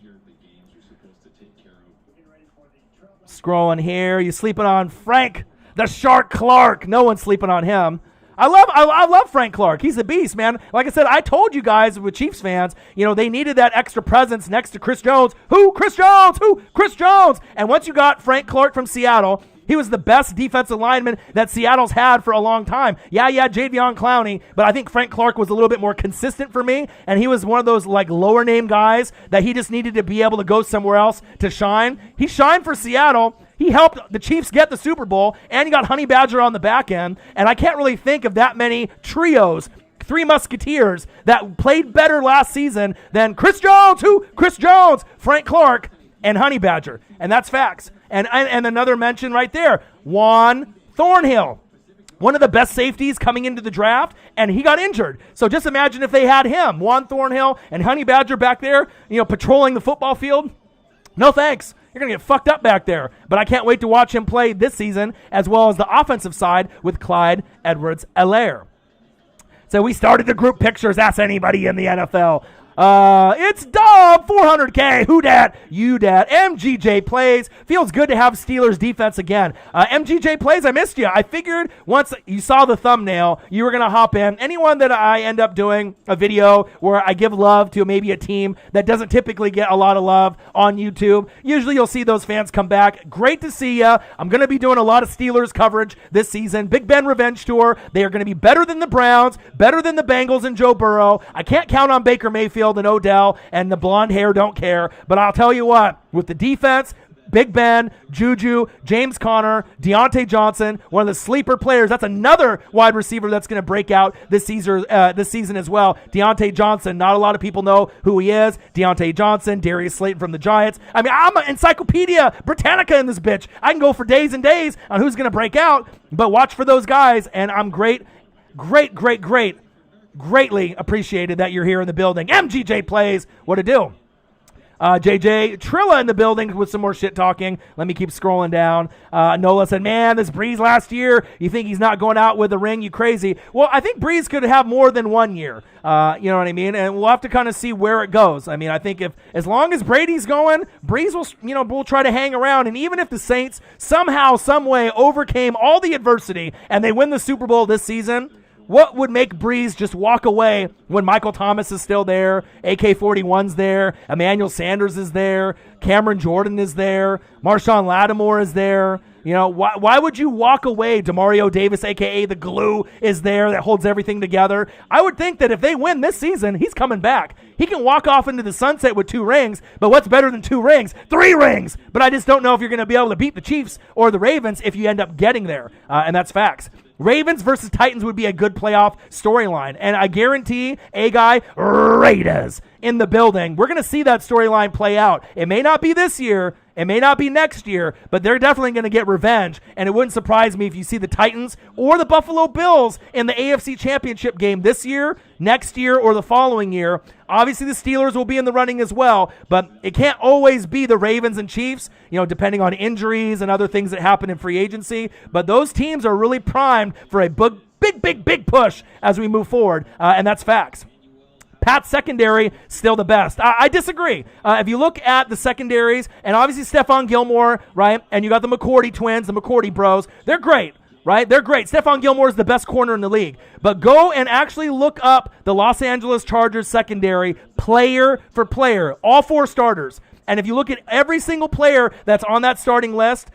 S1: Scrolling here. You sleeping on Frank the Shark Clark. No one's sleeping on him. I love Frank Clark. He's a beast, man. Like I said, I told you guys with Chiefs fans, they needed that extra presence next to Chris Jones. Who? Chris Jones. Who? Chris Jones. And once you got Frank Clark from Seattle, he was the best defensive lineman that Seattle's had for a long time. Yeah, Jadeveon Clowney, but I think Frank Clark was a little bit more consistent for me, and he was one of those lower name guys that he just needed to be able to go somewhere else to shine. He shined for Seattle. He helped the Chiefs get the Super Bowl, and he got Honey Badger on the back end. And I can't really think of that many trios, 3 Musketeers, that played better last season than Chris Jones, Chris Jones, Frank Clark, and Honey Badger. And that's facts. And another mention right there, Juan Thornhill, one of the best safeties coming into the draft, and he got injured. So just imagine if they had him, Juan Thornhill and Honey Badger back there, patrolling the football field. No thanks. You're going to get fucked up back there. But I can't wait to watch him play this season, as well as the offensive side with Clyde Edwards-Helaire. So we started the group pictures. Ask anybody in the NFL. It's Dub, 400K. Who dat? You dat. MGJ plays. Feels good to have Steelers defense again. MGJ plays. I missed you. I figured once you saw the thumbnail, you were going to hop in. Anyone that I end up doing a video where I give love to maybe a team that doesn't typically get a lot of love on YouTube, usually you'll see those fans come back. Great to see you. I'm going to be doing a lot of Steelers coverage this season. Big Ben Revenge Tour. They are going to be better than the Browns, better than the Bengals and Joe Burrow. I can't count on Baker Mayfield and Odell, and the blonde hair don't care. But I'll tell you what, with the defense, Big Ben, Juju, James Conner, Deontay Johnson, one of the sleeper players. That's another wide receiver that's going to break out this season as well. Deontay Johnson, not a lot of people know who he is. Deontay Johnson, Darius Slayton from the Giants. I mean, I'm an Encyclopedia Britannica in this bitch. I can go for days and days on who's going to break out, but watch for those guys, and I'm greatly appreciated that you're here in the building. MGJ plays. What to do? JJ Trilla in the building with some more shit talking. Let me keep scrolling down. Nola said, man, this Breeze last year, you think he's not going out with a ring? You crazy. Well, I think Breeze could have more than 1 year. You know what I mean? And we'll have to kind of see where it goes. I mean, I think if as long as Brady's going, Breeze will try to hang around. And even if the Saints somehow, some way overcame all the adversity and they win the Super Bowl this season, what would make Breeze just walk away when Michael Thomas is still there, AK-41's there, Emmanuel Sanders is there, Cameron Jordan is there, Marshawn Lattimore is there? You know, why would you walk away? DeMario Davis, a.k.a. the glue, is there that holds everything together. I would think that if they win this season, he's coming back. He can walk off into the sunset with 2 rings, but what's better than 2 rings? 3 rings! But I just don't know if you're going to be able to beat the Chiefs or the Ravens if you end up getting there, and that's facts. Ravens versus Titans would be a good playoff storyline, and I guarantee Raiders in the building. We're going to see that storyline play out. It may not be this year, it may not be next year, but they're definitely going to get revenge, and it wouldn't surprise me if you see the Titans or the Buffalo Bills in the AFC Championship game this year, next year, or the following year. Obviously, the Steelers will be in the running as well, but it can't always be the Ravens and Chiefs, depending on injuries and other things that happen in free agency, but those teams are really primed for a big push as we move forward, and that's facts. Pat's secondary, still the best. I disagree. If you look at the secondaries, and obviously Stefan Gilmore, right, and you got the McCourty twins, the McCourty bros, they're great, right? They're great. Stefan Gilmore is the best corner in the league. But go and actually look up the Los Angeles Chargers secondary player for player, all 4 starters. And if you look at every single player that's on that starting list,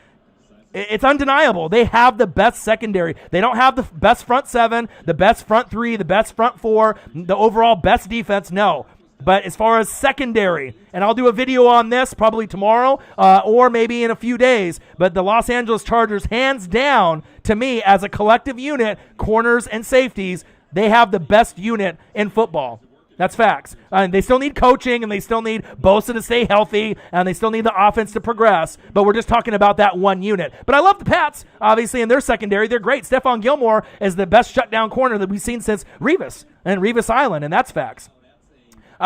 S1: it's undeniable. They have the best secondary. They don't have the best front 7, the best front 3, the best front 4, the overall best defense, no. But as far as secondary, and I'll do a video on this probably tomorrow or maybe in a few days, but the Los Angeles Chargers, hands down, to me, as a collective unit, corners and safeties, they have the best unit in football. That's facts. And they still need coaching, and they still need Bosa to stay healthy, and they still need the offense to progress. But we're just talking about that one unit. But I love the Pats, obviously, in their secondary. They're great. Stephon Gilmore is the best shutdown corner that we've seen since Revis and Revis Island, and that's facts.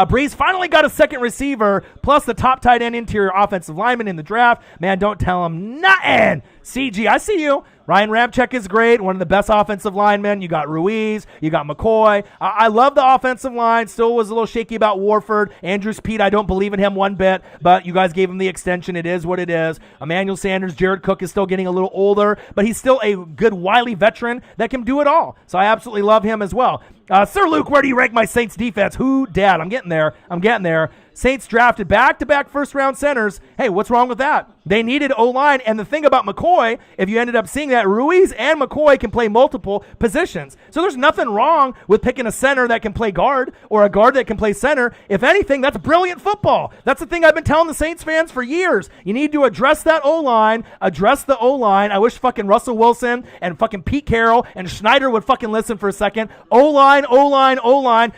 S1: Breeze finally got a second receiver, plus the top tight end interior offensive lineman in the draft. Man, don't tell him nothing. CG, I see you. Ryan Ramczyk is great, one of the best offensive linemen. You got Ruiz, you got McCoy. I love the offensive line. Still was a little shaky about Warford. Andrew Speed, I don't believe in him one bit, but you guys gave him the extension. It is what it is. Emmanuel Sanders, Jared Cook is still getting a little older, but he's still a good, wily veteran that can do it all. So I absolutely love him as well. Sir Luke, where do you rank my Saints defense? Who, Dad? I'm getting there. Saints drafted back-to-back first-round centers. Hey, what's wrong with that? They needed O-line, and the thing about McCoy, if you ended up seeing that, Ruiz and McCoy can play multiple positions. So there's nothing wrong with picking a center that can play guard or a guard that can play center. If anything, that's brilliant football. That's the thing I've been telling the Saints fans for years. You need to address that O-line, address the O-line. I wish fucking Russell Wilson and fucking Pete Carroll and Schneider would fucking listen for a second. O-line,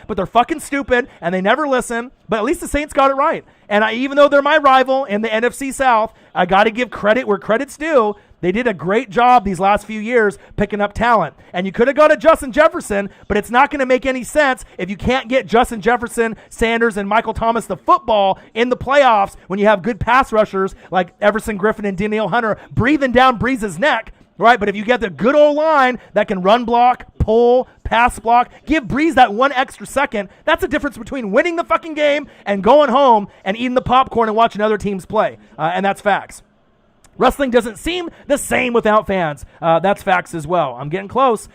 S1: but they're fucking stupid, and they never listen. But at least the Saints got it right. And even though they're my rival in the NFC South, I got to give credit where credit's due. They did a great job these last few years picking up talent. And you could have got a Justin Jefferson, but it's not going to make any sense if you can't get Justin Jefferson, Sanders, and Michael Thomas the football in the playoffs when you have good pass rushers like Everson Griffin and Danielle Hunter breathing down Breeze's neck. Right, but if you get the good old line that can run block, pull, pass block, give Breeze that one extra second, that's the difference between winning the fucking game and going home and eating the popcorn and watching other teams play. And that's facts. Wrestling doesn't seem the same without fans. That's facts as well. I'm getting close,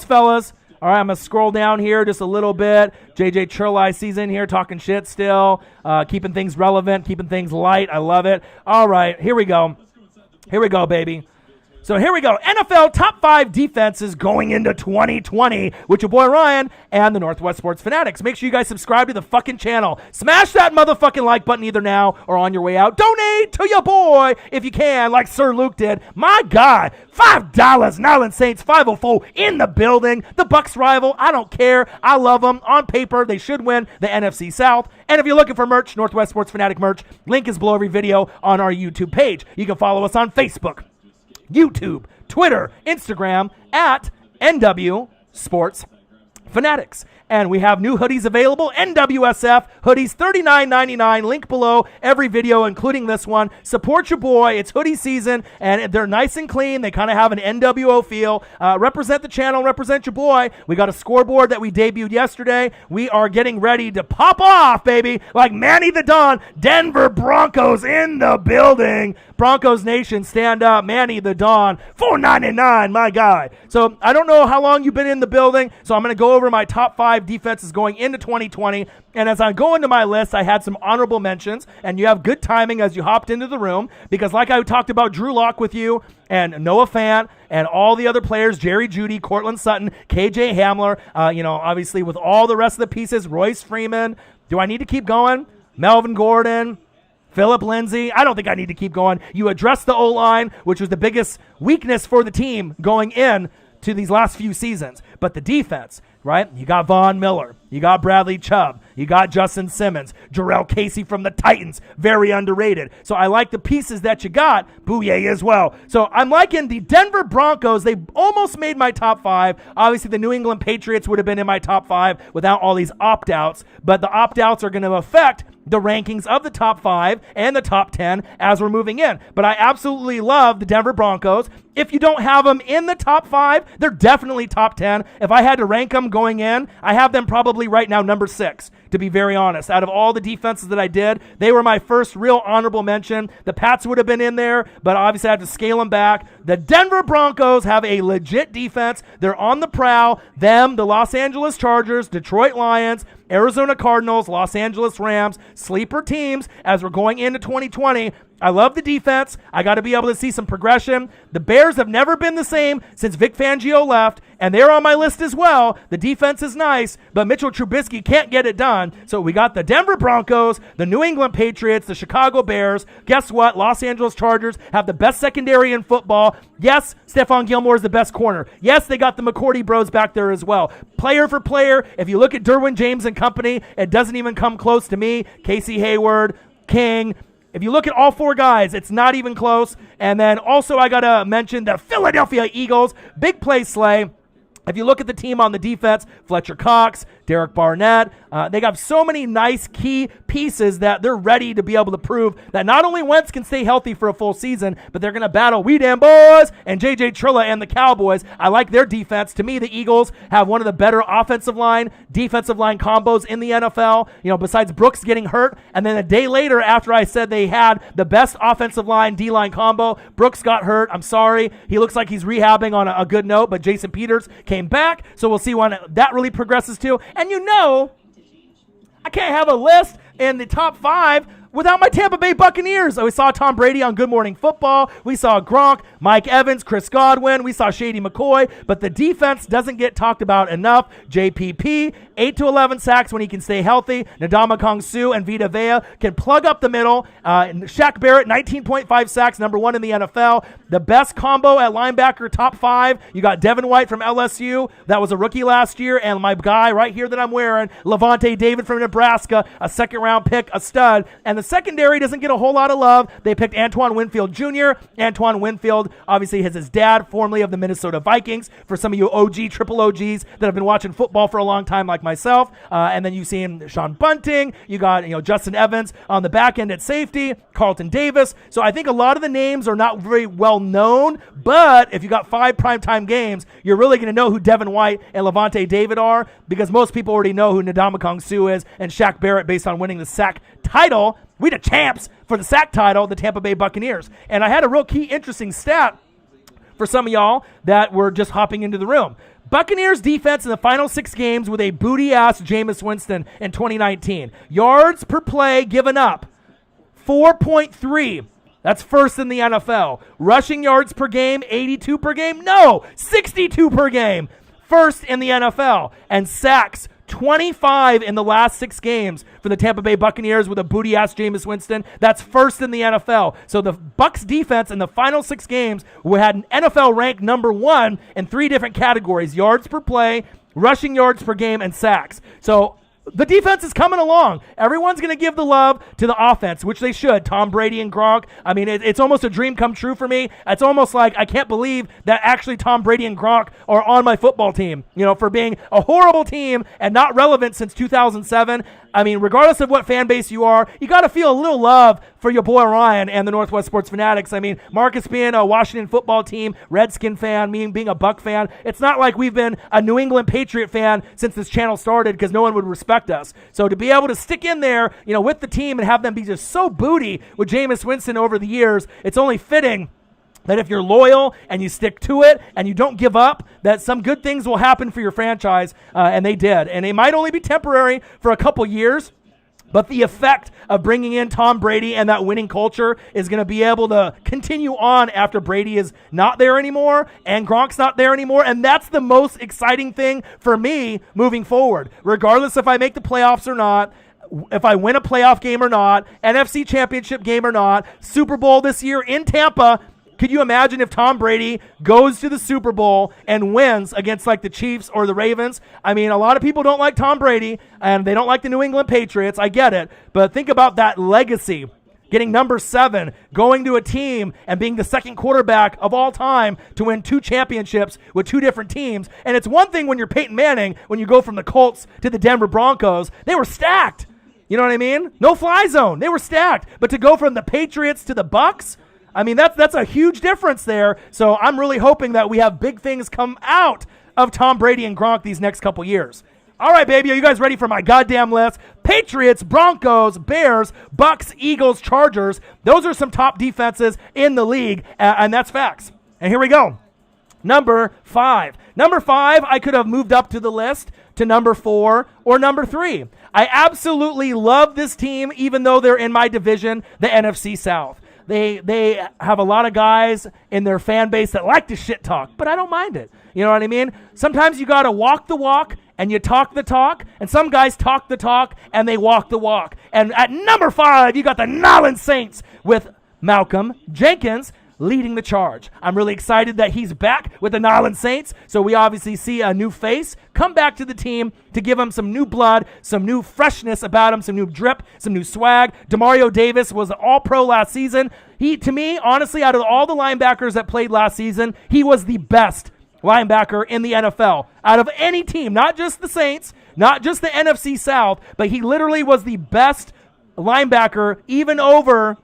S1: fellas. All right, I'm going to scroll down here just a little bit. JJ Churlai sees in here talking shit still, keeping things relevant, keeping things light. I love it. All right, here we go. Baby. So here we go. NFL top 5 defenses going into 2020 with your boy Ryan and the Northwest Sports Fanatics. Make sure you guys subscribe to the fucking channel. Smash that motherfucking like button either now or on your way out. Donate to your boy if you can, like Sir Luke did. My God, $5. Nyland Saints 504 in the building. The Bucks rival. I don't care. I love them. On paper, they should win the NFC South. And if you're looking for merch, Northwest Sports Fanatic merch, link is below every video on our YouTube page. You can follow us on Facebook, YouTube, Twitter, Instagram at NW Sports Fanatics. And we have new hoodies available, NWSF hoodies, $39.99, link below every video, including this one. Support your boy. It's hoodie season, and they're nice and clean. They kind of have an NWO feel. Represent the channel, represent your boy. We got a scoreboard that we debuted yesterday. We are getting ready to pop off, baby, like Manny the Don. Denver Broncos in the building. Broncos Nation, stand up. Manny the Don, $4.99, my guy. So I don't know how long you've been in the building, so I'm going to go over my top 5 defenses going into 2020. And as I go into my list, I had some honorable mentions, and you have good timing as you hopped into the room, because like I talked about Drew Lock with you, and Noah Fant, and all the other players, Jerry Jeudy, Cortland Sutton, KJ Hamler, obviously with all the rest of the pieces, Royce Freeman. Do I need to keep going? Melvin Gordon, Phillip Lindsay. I don't think I need to keep going. You addressed the O-line, which was the biggest weakness for the team going in to these last few seasons. But the defense, right? You got Von Miller. You got Bradley Chubb. You got Justin Simmons. Jarrell Casey from the Titans. Very underrated. So I like the pieces that you got. Bouye as well. So I'm liking the Denver Broncos. They almost made my top 5. Obviously, the New England Patriots would have been in my top 5 without all these opt-outs. But the opt-outs are going to affect the rankings of the top 5 and the top 10 as we're moving in. But I absolutely love the Denver Broncos. If you don't have them in the top 5, they're definitely top 10. If I had to rank them going in, I have them probably right now number 6, to be very honest. Out of all the defenses that I did, they were my first real honorable mention. The Pats would have been in there, but obviously I have to scale them back. The Denver Broncos have a legit defense. They're on the prowl. Them, the Los Angeles Chargers, Detroit Lions, Arizona Cardinals, Los Angeles Rams, sleeper teams as we're going into 2020. I love the defense. I got to be able to see some progression. The Bears have never been the same since Vic Fangio left, and they're on my list as well. The defense is nice, but Mitchell Trubisky can't get it done. So we got the Denver Broncos, the New England Patriots, the Chicago Bears. Guess what? Los Angeles Chargers have the best secondary in football. Yes, Stephon Gilmore is the best corner. Yes, they got the McCourty bros back there as well. Player for player, if you look at Derwin James and company, it doesn't even come close to me. Casey Hayward, King. If you look at all 4 guys, it's not even close. And then also I got to mention the Philadelphia Eagles. Big play Slay. If you look at the team on the defense, Fletcher Cox, Derek Barnett, they got so many nice key pieces that they're ready to be able to prove that not only Wentz can stay healthy for a full season, but they're going to battle We Damn Boys and J.J. Trilla and the Cowboys. I like their defense. To me, the Eagles have one of the better offensive line, defensive line combos in the NFL, besides Brooks getting hurt. And then a day later, after I said they had the best offensive line, D-line combo, Brooks got hurt. I'm sorry. He looks like he's rehabbing on a good note, but Jason Peters came back, so we'll see when that really progresses too. And I can't have a list in the top 5 without my Tampa Bay Buccaneers. We saw Tom Brady on Good Morning Football. We saw Gronk, Mike Evans, Chris Godwin. We saw Shady McCoy. But the defense doesn't get talked about enough. JPP, 8 to 11 sacks when he can stay healthy. Ndamukong Suh and Vita Vea can plug up the middle. Shaq Barrett, 19.5 sacks, number 1 in the NFL. The best combo at linebacker, top 5. You got Devin White from LSU. That was a rookie last year. And my guy right here that I'm wearing, Levante David from Nebraska, a second-round pick, a stud. And the secondary doesn't get a whole lot of love. They picked Antoine Winfield Jr. Antoine Winfield obviously has his dad, formerly of the Minnesota Vikings. For some of you triple OGs that have been watching football for a long time like myself. And then you've seen Sean Bunting. You got Justin Evans on the back end at safety, Carlton Davis. So I think a lot of the names are not very well known, but if you got 5 primetime games, you're really going to know who Devin White and Levante David are, because most people already know who Ndamukong Suh is and Shaq Barrett based on winning the sack title. We the champs for the sack title, the Tampa Bay Buccaneers. And I had a real key interesting stat for some of y'all that were just hopping into the room. Buccaneers defense in the final 6 games with a booty-ass Jameis Winston in 2019. Yards per play given up, 4.3. That's first in the NFL. Rushing yards per game, 82 per game? No, 62 per game. First in the NFL. And sacks, 25 in the last 6 games for the Tampa Bay Buccaneers with a booty-ass Jameis Winston. That's first in the NFL. So the Bucs defense in the final 6 games had an NFL rank number 1 in 3 different categories: yards per play, rushing yards per game, and sacks. So the defense is coming along. Everyone's going to give the love to the offense, which they should. Tom Brady and Gronk. I mean, it's almost a dream come true for me. It's almost like I can't believe that actually Tom Brady and Gronk are on my football team, for being a horrible team and not relevant since 2007. I mean, regardless of what fan base you are, you got to feel a little love for your boy Ryan and the Northwest Sports Fanatics. I mean, Marcus being a Washington football team, Redskin fan, me being a Buck fan. It's not like we've been a New England Patriot fan since this channel started because no one would respect us. So to be able to stick in there, with the team and have them be just so booty with Jameis Winston over the years, it's only fitting that if you're loyal and you stick to it and you don't give up, that some good things will happen for your franchise, and they did. And it might only be temporary for a couple years, but the effect of bringing in Tom Brady and that winning culture is going to be able to continue on after Brady is not there anymore and Gronk's not there anymore, and that's the most exciting thing for me moving forward. Regardless if I make the playoffs or not, if I win a playoff game or not, NFC Championship game or not, Super Bowl this year in Tampa. Could you imagine if Tom Brady goes to the Super Bowl and wins against like the Chiefs or the Ravens? I mean, a lot of people don't like Tom Brady and they don't like the New England Patriots. I get it. But think about that legacy. Getting number 7, going to a team and being the second quarterback of all time to win 2 championships with 2 different teams. And it's one thing when you're Peyton Manning, when you go from the Colts to the Denver Broncos, they were stacked. You know what I mean? No fly zone. They were stacked. But to go from the Patriots to the Bucks, I mean, that's a huge difference there. So I'm really hoping that we have big things come out of Tom Brady and Gronk these next couple years. All right, baby, are you guys ready for my goddamn list? Patriots, Broncos, Bears, Bucks, Eagles, Chargers. Those are some top defenses in the league, and that's facts. And here we go. Number 5. Number 5, I could have moved up to the list to number 4 or number 3. I absolutely love this team, even though they're in my division, the NFC South. They have a lot of guys in their fan base that like to shit talk, but I don't mind it. You know what I mean? Sometimes you got to walk the walk and you talk the talk, and some guys talk the talk and they walk the walk. And at number 5, you got the Nollan Saints with Malcolm Jenkins leading the charge. I'm really excited that he's back with the Nollan Saints, so we obviously see a new face come back to the team to give him some new blood, some new freshness about him, some new drip, some new swag. Demario Davis was an all-pro last season. He, to me, honestly, out of all the linebackers that played last season, he was the best linebacker in the NFL out of any team, not just the Saints, not just the NFC South, but he literally was the best linebacker, even over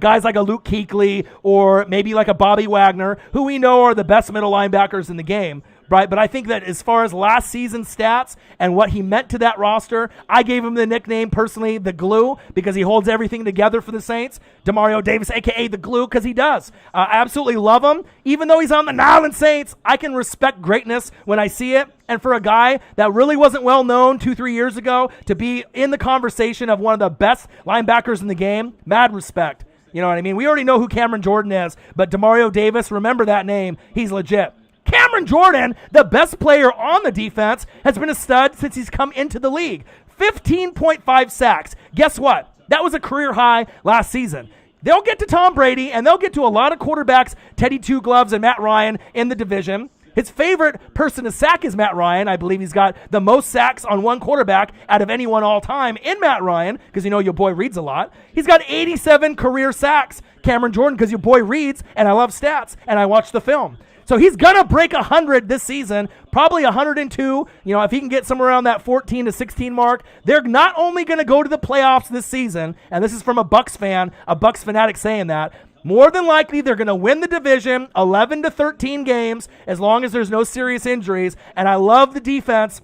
S1: guys like a Luke Kuechly or maybe like a Bobby Wagner, who we know are the best middle linebackers in the game, right? But I think that as far as last season's stats and what he meant to that roster, I gave him the nickname personally, the Glue, because he holds everything together for the Saints. Demario Davis, a.k.a. the Glue, because he does. I absolutely love him. Even though he's on the Nollan Saints, I can respect greatness when I see it. And for a guy that really wasn't well known 2-3 years ago to be in the conversation of one of the best linebackers in the game, mad respect. You know what I mean? We already know who Cameron Jordan is, but Demario Davis, remember that name. He's legit. Cameron Jordan, the best player on the defense, has been a stud since he's come into the league. 15.5 sacks. Guess what? That was a career high last season. They'll get to Tom Brady, and they'll get to a lot of quarterbacks, Teddy Two Gloves and Matt Ryan in the division. His favorite person to sack is Matt Ryan. I believe he's got the most sacks on one quarterback out of anyone all time in Matt Ryan, because you know your boy reads a lot. He's got 87 career sacks, Cameron Jordan, because your boy reads, and I love stats, and I watch the film. So he's going to break 100 this season, probably 102. You know, if he can get somewhere around that 14 to 16 mark, they're not only going to go to the playoffs this season, and this is from a Bucks fan, a Bucks fanatic saying that, more than likely, they're going to win the division 11 to 13 games as long as there's no serious injuries. And I love the defense.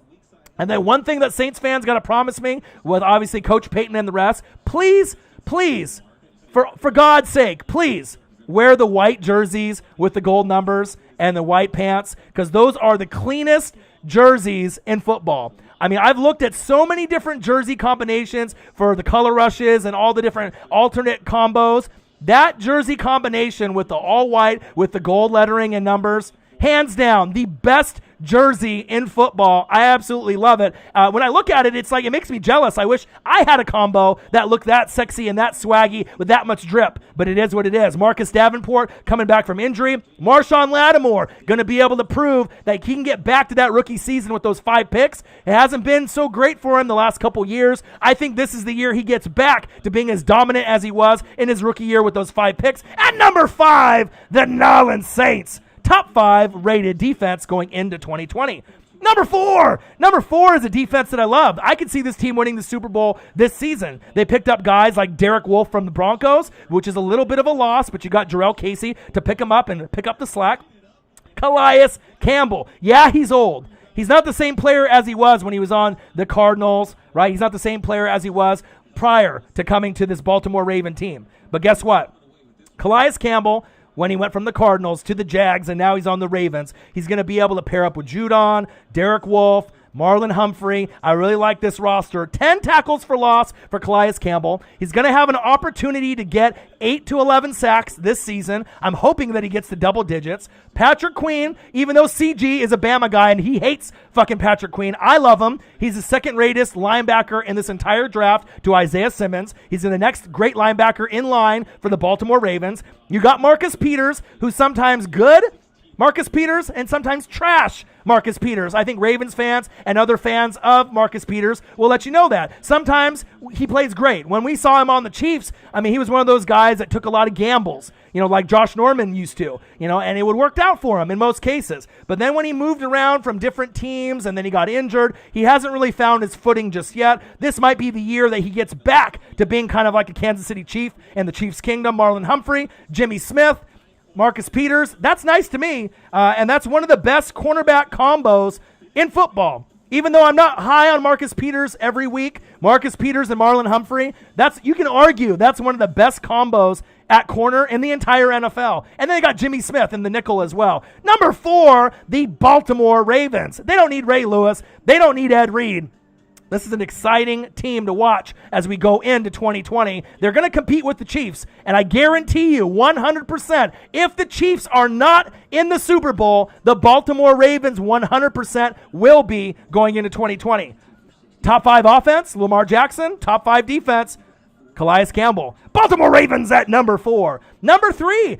S1: And then one thing that Saints fans got to promise me with obviously Coach Payton and the rest, please, for God's sake, please wear the white jerseys with the gold numbers and the white pants, because those are the cleanest jerseys in football. I mean, I've looked at so many different jersey combinations for the color rushes and all the different alternate combos. That jersey combination with the all white, with the gold lettering and numbers, hands down, the best jersey in football. I absolutely love it. When I look at it, it's like it makes me jealous. I wish I had a combo that looked that sexy and that swaggy with that much drip, but it is what it is. Marcus Davenport coming back from injury. Marshawn Lattimore going to be able to prove that he can get back to that rookie season with those 5 picks. It hasn't been so great for him the last couple years. I think this is the year he gets back to being as dominant as he was in his rookie year with those 5 picks. At number 5, the Nolans Saints. Top 5 rated defense going into 2020. Number 4 is a defense that I love. I could see this team winning the Super Bowl this season. They picked up guys like Derek Wolfe from the Broncos, which is a little bit of a loss, but you got Jarrell Casey to pick him up and pick up the slack. Calais Campbell. Yeah, he's old. He's not the same player as he was when he was on the Cardinals, right? He's not the same player as he was prior to coming to this Baltimore Raven team. But guess what? Calais Campbell, when he went from the Cardinals to the Jags and now he's on the Ravens, he's going to be able to pair up with Judon, Derek Wolfe, Marlon Humphrey. I really like this roster. 10 tackles for loss for Calais Campbell. He's going to have an opportunity to get 8 to 11 sacks this season. I'm hoping that he gets to double digits. Patrick Queen, even though CG is a Bama guy and he hates fucking Patrick Queen, I love him. He's the second-ratest linebacker in this entire draft to Isaiah Simmons. He's the next great linebacker in line for the Baltimore Ravens. You got Marcus Peters, who's sometimes good Marcus Peters and sometimes trash Marcus Peters. I think Ravens fans and other fans of Marcus Peters will let you know that. Sometimes he plays great. When we saw him on the Chiefs, I mean, he was one of those guys that took a lot of gambles, like Josh Norman used to, and it would work out for him in most cases. But then when he moved around from different teams and then he got injured, he hasn't really found his footing just yet. This might be the year that he gets back to being kind of like a Kansas City Chief in the Chiefs' kingdom. Marlon Humphrey, Jimmy Smith, Marcus Peters, that's nice to me, and that's one of the best cornerback combos in football. Even though I'm not high on Marcus Peters every week, Marcus Peters and Marlon Humphrey, you can argue that's one of the best combos at corner in the entire NFL. And then they got Jimmy Smith in the nickel as well. Number 4, the Baltimore Ravens. They don't need Ray Lewis. They don't need Ed Reed. This is an exciting team to watch as we go into 2020. They're going to compete with the Chiefs, and I guarantee you 100%, if the Chiefs are not in the Super Bowl, the Baltimore Ravens 100% will be going into 2020. Top 5 offense, Lamar Jackson. Top 5 defense, Calais Campbell. Baltimore Ravens at number 4. Number 3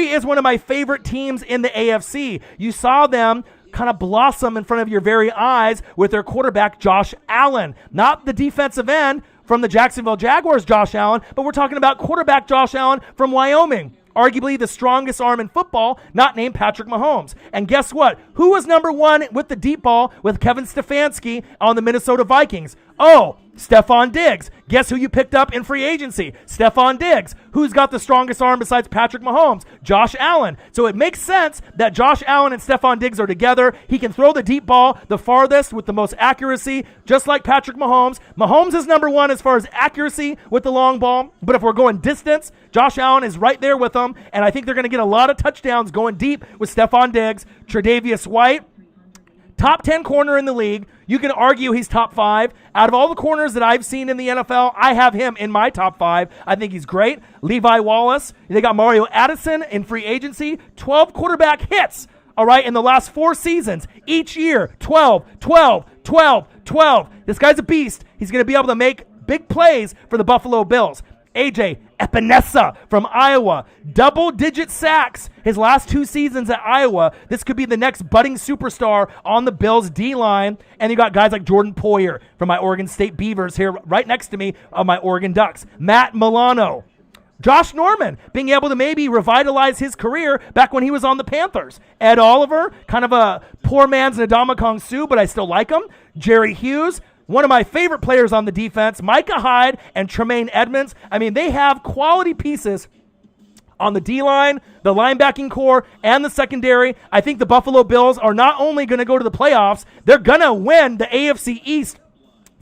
S1: is one of my favorite teams in the AFC. You saw them kind of blossom in front of your very eyes with their quarterback, Josh Allen. Not the defensive end from the Jacksonville Jaguars, Josh Allen, but we're talking about quarterback Josh Allen from Wyoming. Arguably the strongest arm in football, not named Patrick Mahomes. And guess what? Who was number 1 with the deep ball with Kevin Stefanski on the Minnesota Vikings? Oh, Stefan Diggs. Guess who you picked up in free agency? Stefan Diggs. Who's got the strongest arm besides Patrick Mahomes? Josh Allen. So it makes sense that Josh Allen and Stefan Diggs are together. He can throw the deep ball the farthest with the most accuracy, just like Patrick Mahomes. Mahomes is number 1 as far as accuracy with the long ball, but if we're going distance, Josh Allen is right there with them, and I think they're going to get a lot of touchdowns going deep with Stefan Diggs. Tre'Davious White, top 10 corner in the league. You can argue he's top 5. Out of all the corners that I've seen in the NFL, I have him in my top 5. I think he's great. Levi Wallace. They got Mario Addison in free agency. 12 quarterback hits, all right, in the last 4 seasons. Each year, 12, 12, 12, 12. This guy's a beast. He's going to be able to make big plays for the Buffalo Bills. AJ Epinesa from Iowa. Double-digit sacks his last 2 seasons at Iowa. This could be the next budding superstar on the Bills' D-line. And you got guys like Jordan Poyer from my Oregon State Beavers here right next to me on my Oregon Ducks. Matt Milano. Josh Norman being able to maybe revitalize his career back when he was on the Panthers. Ed Oliver, kind of a poor man's Ndamukong Suh, but I still like him. Jerry Hughes. One of my favorite players on the defense, Micah Hyde and Tremaine Edmonds. I mean, they have quality pieces on the D-line, the linebacking core, and the secondary. I think the Buffalo Bills are not only going to go to the playoffs, they're going to win the AFC East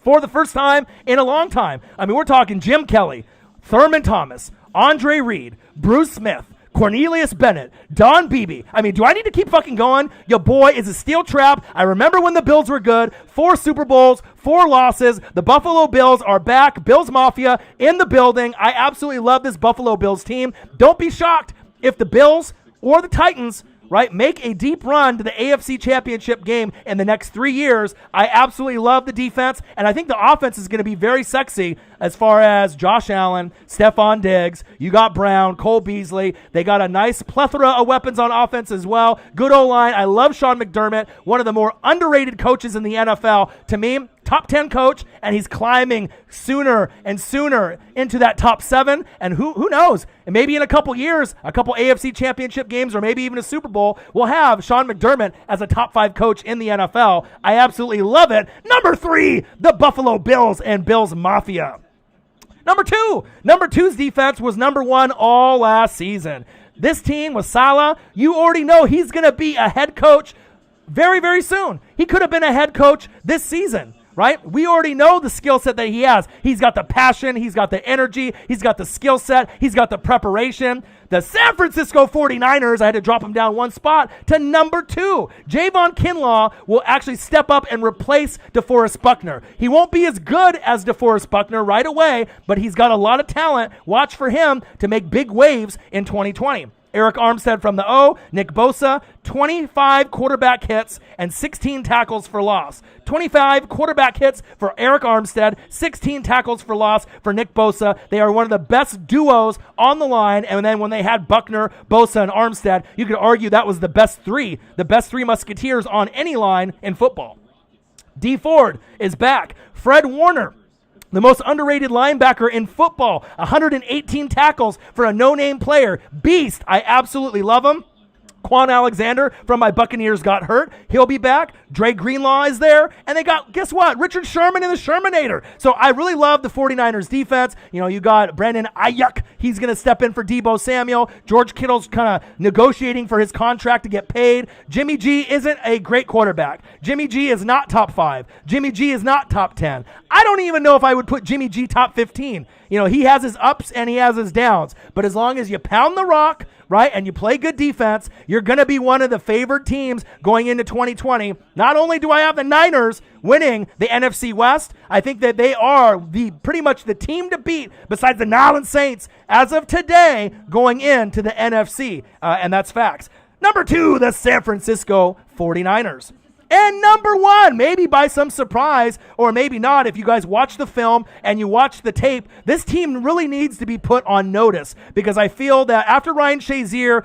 S1: for the first time in a long time. I mean, we're talking Jim Kelly, Thurman Thomas, Andre Reed, Bruce Smith, Cornelius Bennett, Don Beebe. I mean, do I need to keep fucking going? Your boy is a steel trap. I remember when the Bills were good. 4 Super Bowls, 4 losses. The Buffalo Bills are back. Bills Mafia in the building. I absolutely love this Buffalo Bills team. Don't be shocked if the Bills or the Titans right? Make a deep run to the AFC Championship game in the next 3 years. I absolutely love the defense, and I think the offense is going to be very sexy as far as Josh Allen, Stefan Diggs. You got Brown, Cole Beasley. They got a nice plethora of weapons on offense as well. Good O-line. I love Sean McDermott, one of the more underrated coaches in the NFL. To me, top 10 coach, and he's climbing sooner and sooner into that top 7. And who knows? And maybe in a couple years, a couple AFC Championship games, or maybe even a Super Bowl, we'll have Sean McDermott as a top 5 coach in the NFL. I absolutely love it. Number 3, the Buffalo Bills and Bills Mafia. Number two's defense was number 1 all last season. This team with Saleh, you already know he's going to be a head coach very, very soon. He could have been a head coach this season, right? We already know the skill set that he has. He's got the passion. He's got the energy. He's got the skill set. He's got the preparation. The San Francisco 49ers, I had to drop him down 1 spot to number 2. Javon Kinlaw will actually step up and replace DeForest Buckner. He won't be as good as DeForest Buckner right away, but he's got a lot of talent. Watch for him to make big waves in 2020. Eric Armstead from the O, Nick Bosa, 25 quarterback hits and 16 tackles for loss. 25 quarterback hits for Eric Armstead, 16 tackles for loss for Nick Bosa. They are one of the best duos on the line, and then when they had Buckner, Bosa, and Armstead, you could argue that was the best three musketeers on any line in football. D Ford is back. Fred Warner, the most underrated linebacker in football, 118 tackles for a no-name player. Beast. I absolutely love him. Quan Alexander from my Buccaneers got hurt. He'll be back. Dre Greenlaw is there. And they got, guess what? Richard Sherman in the Shermanator. So I really love the 49ers defense. You know, you got Brandon Ayuk. He's going to step in for Deebo Samuel. George Kittle's kind of negotiating for his contract to get paid. Jimmy G isn't a great quarterback. Jimmy G is not top 5. Jimmy G is not top 10. I don't even know if I would put Jimmy G top 15. You know, he has his ups and he has his downs. But as long as you pound the rock, right, and you play good defense, you're going to be one of the favored teams going into 2020. Not only do I have the Niners winning the NFC West, I think that they are pretty much the team to beat besides the New Orleans Saints as of today going into the NFC, and that's facts. Number 2, the San Francisco 49ers. And number 1, maybe by some surprise, or maybe not, if you guys watch the film and you watch the tape, this team really needs to be put on notice because I feel that after Ryan Shazier,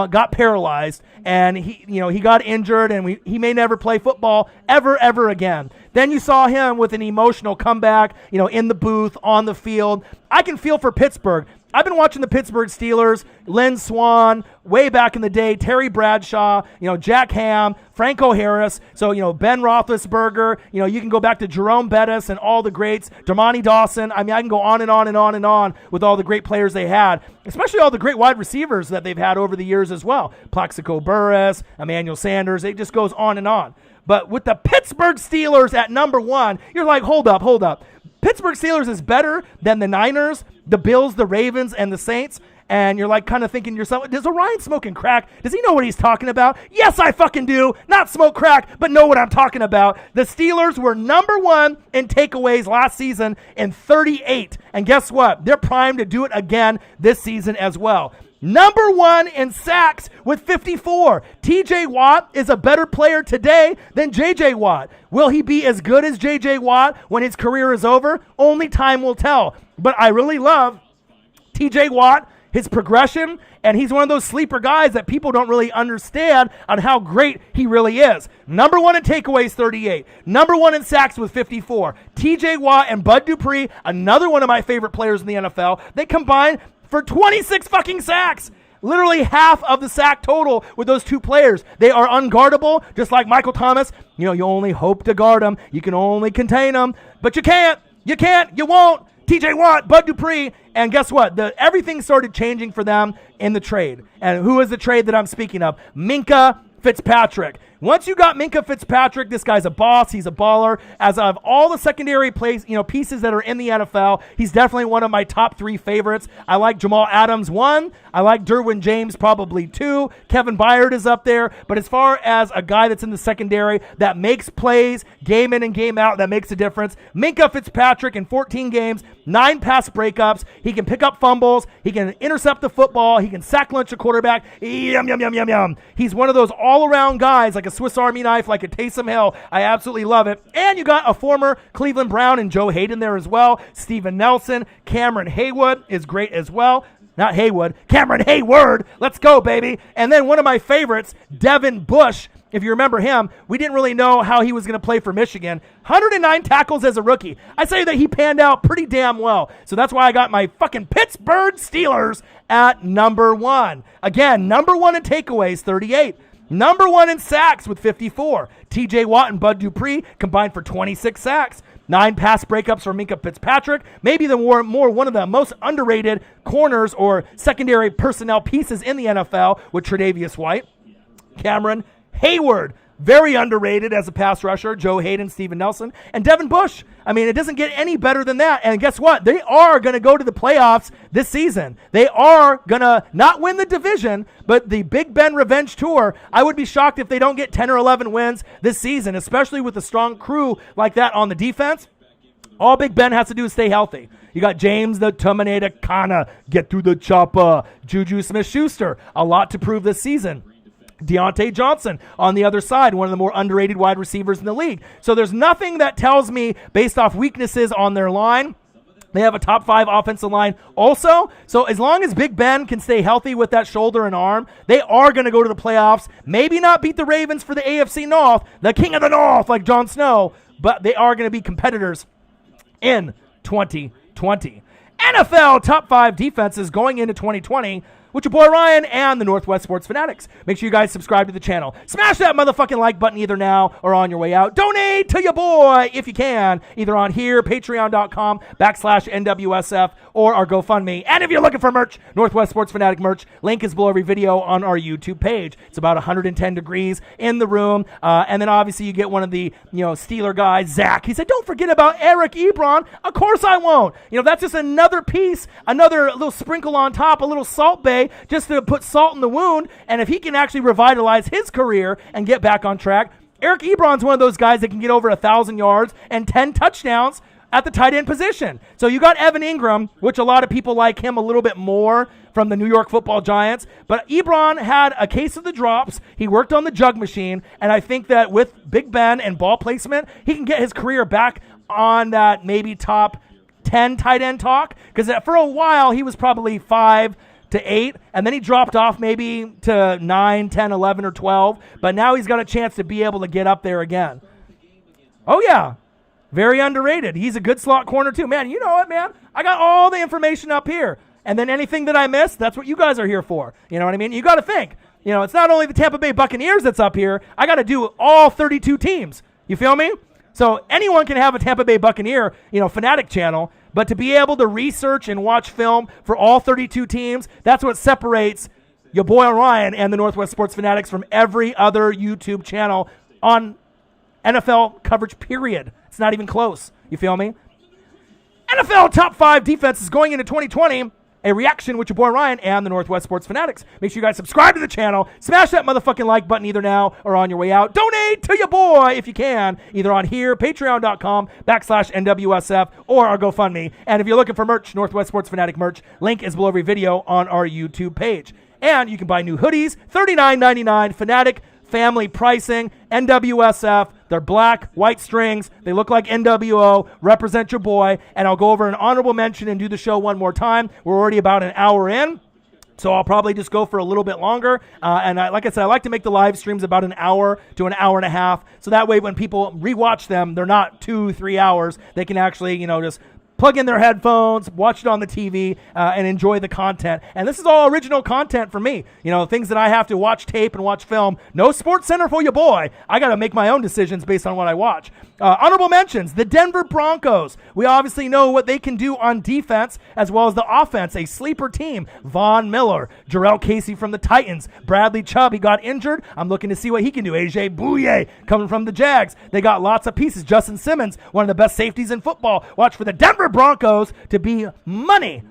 S1: got paralyzed and he got injured and he may never play football ever again. Then you saw him with an emotional comeback, in the booth, on the field. I can feel for Pittsburgh. I've been watching the Pittsburgh Steelers, Lynn Swann, way back in the day, Terry Bradshaw, Jack Ham, Franco Harris, so, Ben Roethlisberger, you can go back to Jerome Bettis and all the greats, Dermontti Dawson. I mean, I can go on and on and on and on with all the great players they had, especially all the great wide receivers that they've had over the years as well. Plaxico Burress, Emmanuel Sanders, it just goes on and on. But with the Pittsburgh Steelers at number 1, you're like, hold up. Pittsburgh Steelers is better than the Niners, the Bills, the Ravens, and the Saints. And you're like kind of thinking to yourself, does Orion smoking crack? Does he know what he's talking about? Yes, I fucking do. Not smoke crack, but know what I'm talking about. The Steelers were number 1 in takeaways last season in 38. And guess what? They're primed to do it again this season as well. Number 1 in sacks with 54. TJ Watt is a better player today than JJ Watt. Will he be as good as JJ Watt when his career is over? Only time will tell. But I really love TJ Watt, his progression, and he's one of those sleeper guys that people don't really understand on how great he really is. Number 1 in takeaways, 38. Number 1 in sacks with 54. TJ Watt and Bud Dupree, another one of my favorite players in the NFL, they combined for 26 fucking sacks. Literally half of the sack total with those 2 players. They are unguardable, just like Michael Thomas. You only hope to guard them. You can only contain them, but you can't. You won't. TJ Watt, Bud Dupree, and guess what? Everything started changing for them in the trade. And who is the trade that I'm speaking of? Minka Fitzpatrick. Once you got Minka Fitzpatrick, this guy's a boss. He's a baller. As of all the secondary pieces that are in the NFL, he's definitely one of my top 3 favorites. I like Jamal Adams 1. I like Derwin James probably 2. Kevin Byard is up there. But as far as a guy that's in the secondary that makes plays game in and game out, that makes a difference, Minka Fitzpatrick in 14 games, 9 pass breakups. He can pick up fumbles. He can intercept the football. He can sack lunch a quarterback. Yum, yum, yum, yum, yum. He's one of those all-around guys, like a Swiss Army knife, like a Taysom Hill. I absolutely love it. And you got a former Cleveland Brown and Joe Hayden there as well. Steven Nelson. Cameron Hayward is great as well. Not Haywood. Cameron Hayward. Let's go, baby. And then one of my favorites, Devin Bush. If you remember him, we didn't really know how he was going to play for Michigan. 109 tackles as a rookie. I say that he panned out pretty damn well. So that's why I got my fucking Pittsburgh Steelers at number 1. Again, number 1 in takeaways, 38. Number 1 in sacks with 54. TJ Watt and Bud Dupree combined for 26 sacks. 9 pass breakups for Minka Fitzpatrick. Maybe one of the most underrated corners or secondary personnel pieces in the NFL with Tre'Davious White. Cameron Hayward, very underrated as a pass rusher. Joe Hayden, Steven Nelson, and Devin Bush. I mean, it doesn't get any better than that. And guess what? They are going to go to the playoffs this season. They are going to not win the division, but the Big Ben Revenge Tour. I would be shocked if they don't get 10 or 11 wins this season, especially with a strong crew like that on the defense. All Big Ben has to do is stay healthy. You got James the Terminator Kana, get through the chopper. Juju Smith-Schuster, a lot to prove this season. Deontay Johnson on the other side, one of the more underrated wide receivers in the league. So there's nothing that tells me, based off weaknesses on their line, they have a top 5 offensive line also. So as long as Big Ben can stay healthy with that shoulder and arm, they are going to go to the playoffs. Maybe not beat the Ravens for the AFC North, the king of the North like Jon Snow, but they are going to be competitors in 2020. NFL top 5 defenses going into 2020 with your boy Ryan and the Northwest Sports Fanatics. Make sure you guys subscribe to the channel. Smash that motherfucking like button either now or on your way out. Donate to your boy if you can, either on here, patreon.com/NWSF, or our GoFundMe. And if you're looking for merch, Northwest Sports Fanatic merch, link is below every video on our YouTube page. It's about 110 degrees in the room. And then obviously you get one of the, Steeler guys, Zach. He said, don't forget about Eric Ebron. Of course I won't. That's just another piece, another little sprinkle on top, a little salt bay, just to put salt in the wound. And if he can actually revitalize his career and get back on track, Eric Ebron's one of those guys that can get over 1,000 yards and 10 touchdowns at the tight end position. So you got Evan Ingram, which a lot of people like him a little bit more from the New York Football Giants. But Ebron had a case of the drops. He worked on the jug machine. And I think that with Big Ben and ball placement, he can get his career back on that maybe top 10 tight end talk. Because for a while, he was probably 5 to 8, and then he dropped off maybe to 9, 10, 11, or 12. But now he's got a chance to be able to get up there again. Oh, yeah. Very underrated. He's a good slot corner, too. Man, you know what, man? I got all the information up here. And then anything that I missed, that's what you guys are here for. You know what I mean? You got to think. It's not only the Tampa Bay Buccaneers that's up here. I got to do all 32 teams. You feel me? So anyone can have a Tampa Bay Buccaneer, Fanatic channel. But to be able to research and watch film for all 32 teams, that's what separates your boy Ryan and the Northwest Sports Fanatics from every other YouTube channel on NFL coverage, period. It's not even close. You feel me? NFL top 5 defenses going into 2020. A reaction with your boy Ryan and the Northwest Sports Fanatics. Make sure you guys subscribe to the channel. Smash that motherfucking like button either now or on your way out. Donate to your boy if you can, either on here, patreon.com/NWSF, or our GoFundMe. And if you're looking for merch, Northwest Sports Fanatic merch, link is below every video on our YouTube page. And you can buy new hoodies, $39.99, Fanatic family pricing, NWSF. They're black, white strings. They look like NWO. Represent your boy. And I'll go over an honorable mention and do the show one more time. We're already about an hour in, so I'll probably just go for a little bit longer. Like I said, I like to make the live streams about an hour to an hour and a half, so that way when people rewatch them, they're not 2-3 hours. They can actually, just plug in their headphones, watch it on the TV, and enjoy the content. And this is all original content for me. Things that I have to watch tape and watch film. No Sports Center for your boy. I got to make my own decisions based on what I watch. Honorable mentions, the Denver Broncos. We obviously know what they can do on defense as well as the offense. A sleeper team. Von Miller, Jarrell Casey from the Titans, Bradley Chubb, he got injured. I'm looking to see what he can do. AJ Bouye coming from the Jags. They got lots of pieces. Justin Simmons, one of the best safeties in football. Watch for the Denver Broncos to be money.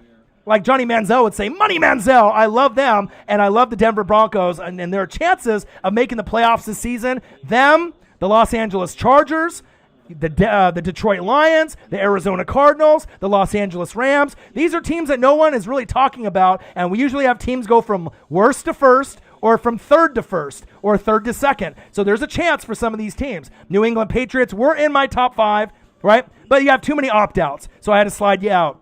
S1: Like Johnny Manziel would say, Money Manziel. I love them, and I love the Denver Broncos, and their chances of making the playoffs this season. Them, the Los Angeles Chargers, the Detroit Lions, the Arizona Cardinals, the Los Angeles Rams. These are teams that no one is really talking about, and we usually have teams go from worst to first or from third to first or third to second. So there's a chance for some of these teams. New England Patriots were in my top 5, right? But you have too many opt-outs, so I had to slide you out.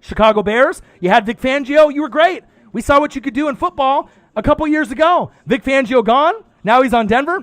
S1: Chicago Bears, you had Vic Fangio. You were great. We saw what you could do in football a couple years ago. Vic Fangio gone. Now he's on Denver.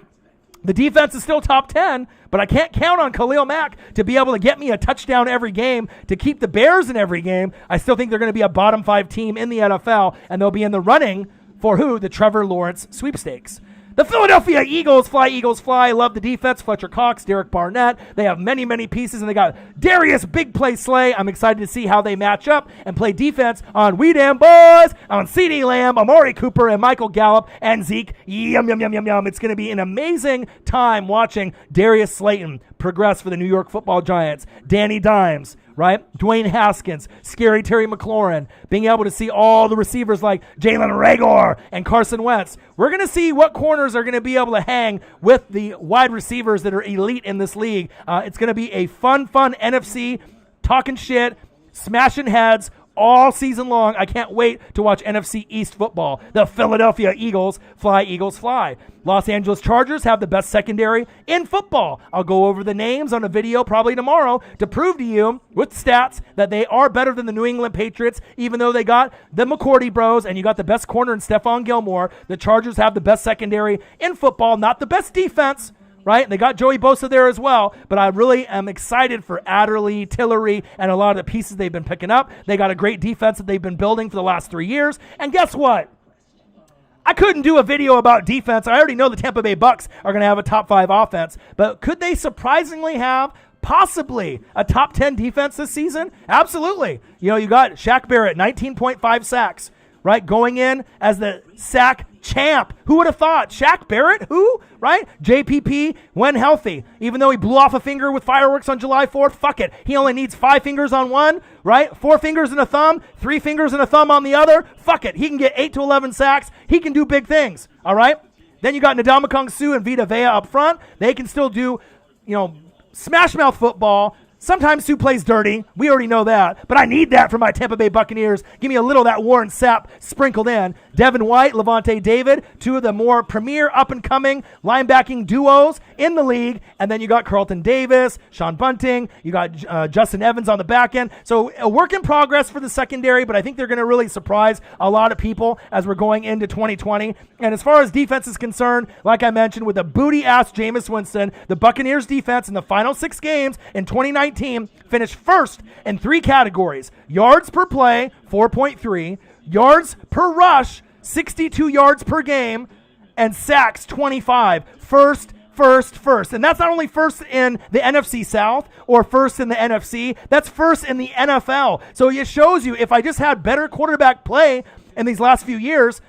S1: The defense is still top 10, but I can't count on Khalil Mack to be able to get me a touchdown every game, to keep the Bears in every game. I still think they're going to be a bottom 5 team in the NFL, and they'll be in the running for who? The Trevor Lawrence sweepstakes. The Philadelphia Eagles fly. Love the defense. Fletcher Cox, Derek Barnett. They have many, many pieces, and they got Darius Big Play Slay. I'm excited to see how they match up and play defense on We Damn Boys, on CeeDee Lamb, Amari Cooper, and Michael Gallup, and Zeke. Yum. It's going to be an amazing time watching Darius Slayton progress for the New York Football Giants. Danny Dimes, right? Dwayne Haskins, Scary Terry McLaurin, being able to see all the receivers like Jalen Reagor and Carson Wentz. We're going to see what corners are going to be able to hang with the wide receivers that are elite in this league. It's going to be a fun NFC, talking shit, smashing heads all season long. I can't wait to watch NFC East football. The Philadelphia Eagles fly. Los Angeles Chargers have the best secondary in football. I'll go over the names on a video probably tomorrow to prove to you with stats that they are better than the New England Patriots, even though they got the McCourty bros and you got the best corner in Stephon Gilmore. The Chargers have the best secondary in football, not the best defense, right? They got Joey Bosa there as well, but I really am excited for Adderley, Tillery, and a lot of the pieces they've been picking up. They got a great defense that they've been building for the last 3 years. And guess what? I couldn't do a video about defense. I already know the Tampa Bay Bucks are going to have a top 5 offense, but could they surprisingly have possibly a top 10 defense this season? Absolutely. You got Shaq Barrett, 19.5 sacks, right? Going in as the sack champ. Who would have thought? Shaq Barrett? Who? Right? JPP, when healthy. Even though he blew off a finger with fireworks on July 4th, fuck it. He only needs 5 fingers on one, right? 4 fingers and a thumb, 3 fingers and a thumb on the other. Fuck it. He can get 8 to 11 sacks. He can do big things, all right? Then you got Ndamukong Suh and Vita Vea up front. They can still do, smash mouth football. Sometimes Sue plays dirty. We already know that. But I need that for my Tampa Bay Buccaneers. Give me a little of that Warren Sapp sprinkled in. Devin White, Levante David, 2 of the more premier up-and-coming linebacking duos in the league. And then you got Carlton Davis, Sean Bunting. You got Justin Evans on the back end. So a work in progress for the secondary, but I think they're going to really surprise a lot of people as we're going into 2020. And as far as defense is concerned, like I mentioned, with a booty-ass Jameis Winston, the Buccaneers defense in the final 6 games in 2019 finished first in 3 categories. Yards per play, 4.3. Yards per rush, 62 yards per game. And sacks, 25. First. And that's not only first in the NFC South or first in the NFC. That's first in the NFL. So it shows you if I just had better quarterback play in these last few years,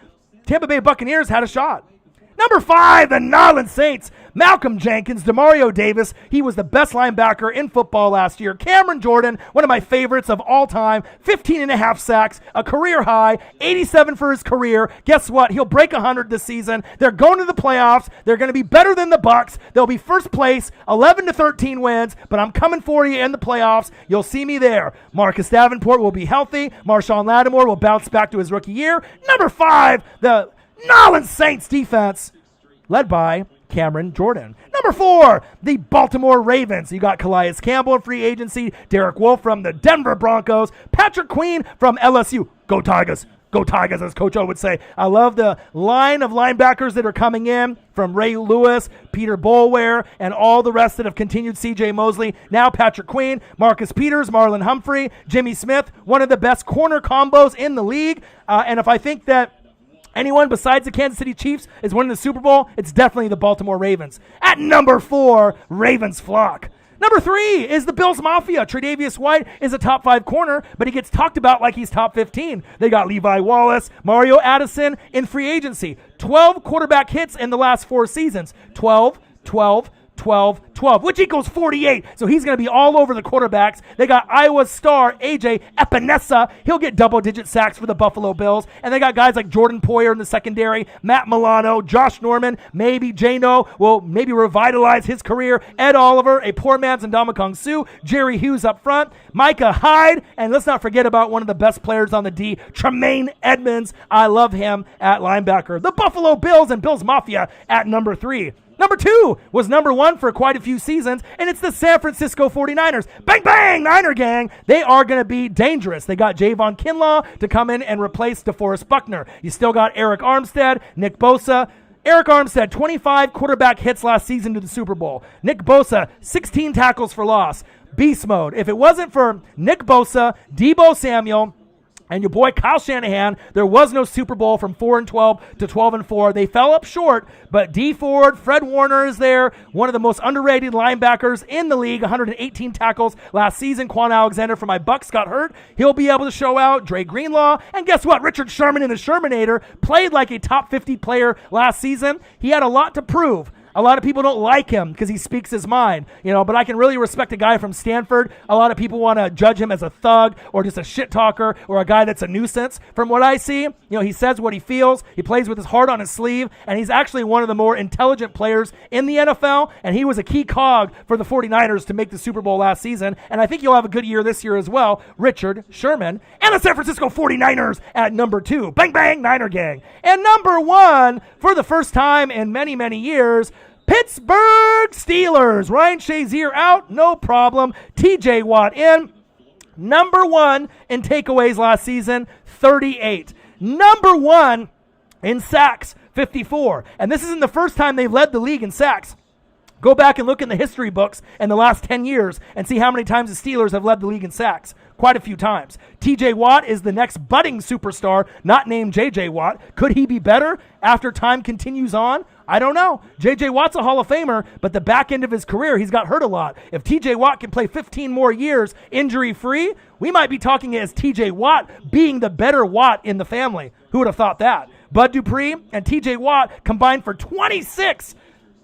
S1: Tampa Bay Buccaneers had a shot. Number 5, the New Orleans Saints. Malcolm Jenkins, Demario Davis. He was the best linebacker in football last year. Cameron Jordan, one of my favorites of all time. 15 and a half sacks, a career high, 87 for his career. Guess what? He'll break 100 this season. They're going to the playoffs. They're going to be better than the Bucks. They'll be first place, 11 to 13 wins, but I'm coming for you in the playoffs. You'll see me there. Marcus Davenport will be healthy. Marshawn Lattimore will bounce back to his rookie year. Number 5, the New Orleans Saints defense, led by Cameron Jordan. Number 4, the Baltimore Ravens. You got Calais Campbell in free agency, Derek Wolfe from the Denver Broncos, Patrick Queen from LSU. Go Tigers, as Coach O would say. I love the line of linebackers that are coming in from Ray Lewis, Peter Boulware, and all the rest that have continued. C.J. Mosley, now Patrick Queen, Marcus Peters, Marlon Humphrey, Jimmy Smith, one of the best corner combos in the league. And if I think that anyone besides the Kansas City Chiefs is winning the Super Bowl, it's definitely the Baltimore Ravens. At number 4, Ravens flock. Number 3 is the Bills Mafia. Tre'Davious White is a top 5 corner, but he gets talked about like he's top 15. They got Levi Wallace, Mario Addison in free agency. 12 quarterback hits in the last 4 seasons. 12, 12, 12, 12, which equals 48. So he's going to be all over the quarterbacks. They got Iowa star A.J. Epinesa. He'll get double-digit sacks for the Buffalo Bills. And they got guys like Jordan Poyer in the secondary, Matt Milano, Josh Norman, maybe Jano will maybe revitalize his career, Ed Oliver, a poor man's Ndamukong Suh, Jerry Hughes up front, Micah Hyde, and let's not forget about one of the best players on the D, Tremaine Edmonds. I love him at linebacker. The Buffalo Bills and Bills Mafia at number 3. Number 2 was number 1 for quite a few seasons, and it's the San Francisco 49ers. Bang, bang, Niner gang. They are going to be dangerous. They got Javon Kinlaw to come in and replace DeForest Buckner. You still got Eric Armstead, Nick Bosa. Eric Armstead, 25 quarterback hits last season to the Super Bowl. Nick Bosa, 16 tackles for loss. Beast mode. If it wasn't for Nick Bosa, Deebo Samuel, and your boy Kyle Shanahan, there was no Super Bowl from 4-12 to 12-4. They fell up short, but D Ford, Fred Warner is there, one of the most underrated linebackers in the league, 118 tackles last season. Quan Alexander for my Bucks got hurt. He'll be able to show out. Dre Greenlaw, and guess what? Richard Sherman in the Shermanator played like a top 50 player last season. He had a lot to prove. A lot of people don't like him because he speaks his mind, but I can really respect a guy from Stanford. A lot of people want to judge him as a thug or just a shit talker or a guy that's a nuisance. From what I see, he says what he feels. He plays with his heart on his sleeve, and he's actually one of the more intelligent players in the NFL, and he was a key cog for the 49ers to make the Super Bowl last season, and I think he'll have a good year this year as well. Richard Sherman and the San Francisco 49ers at number 2. Bang, bang, Niner gang. And number 1, for the first time in many, many years, Pittsburgh Steelers. Ryan Shazier out, no problem. TJ Watt in. Number 1 in takeaways last season, 38. Number 1 in sacks, 54. And this isn't the first time they've led the league in sacks. Go back and look in the history books in the last 10 years and see how many times the Steelers have led the league in sacks. Quite a few times. TJ Watt is the next budding superstar, not named JJ Watt. Could he be better after time continues on? I don't know. JJ Watt's a Hall of Famer, but the back end of his career, he's got hurt a lot. If TJ Watt can play 15 more years injury-free, we might be talking as TJ Watt being the better Watt in the family. Who would have thought that? Bud Dupree and TJ Watt combined for 26.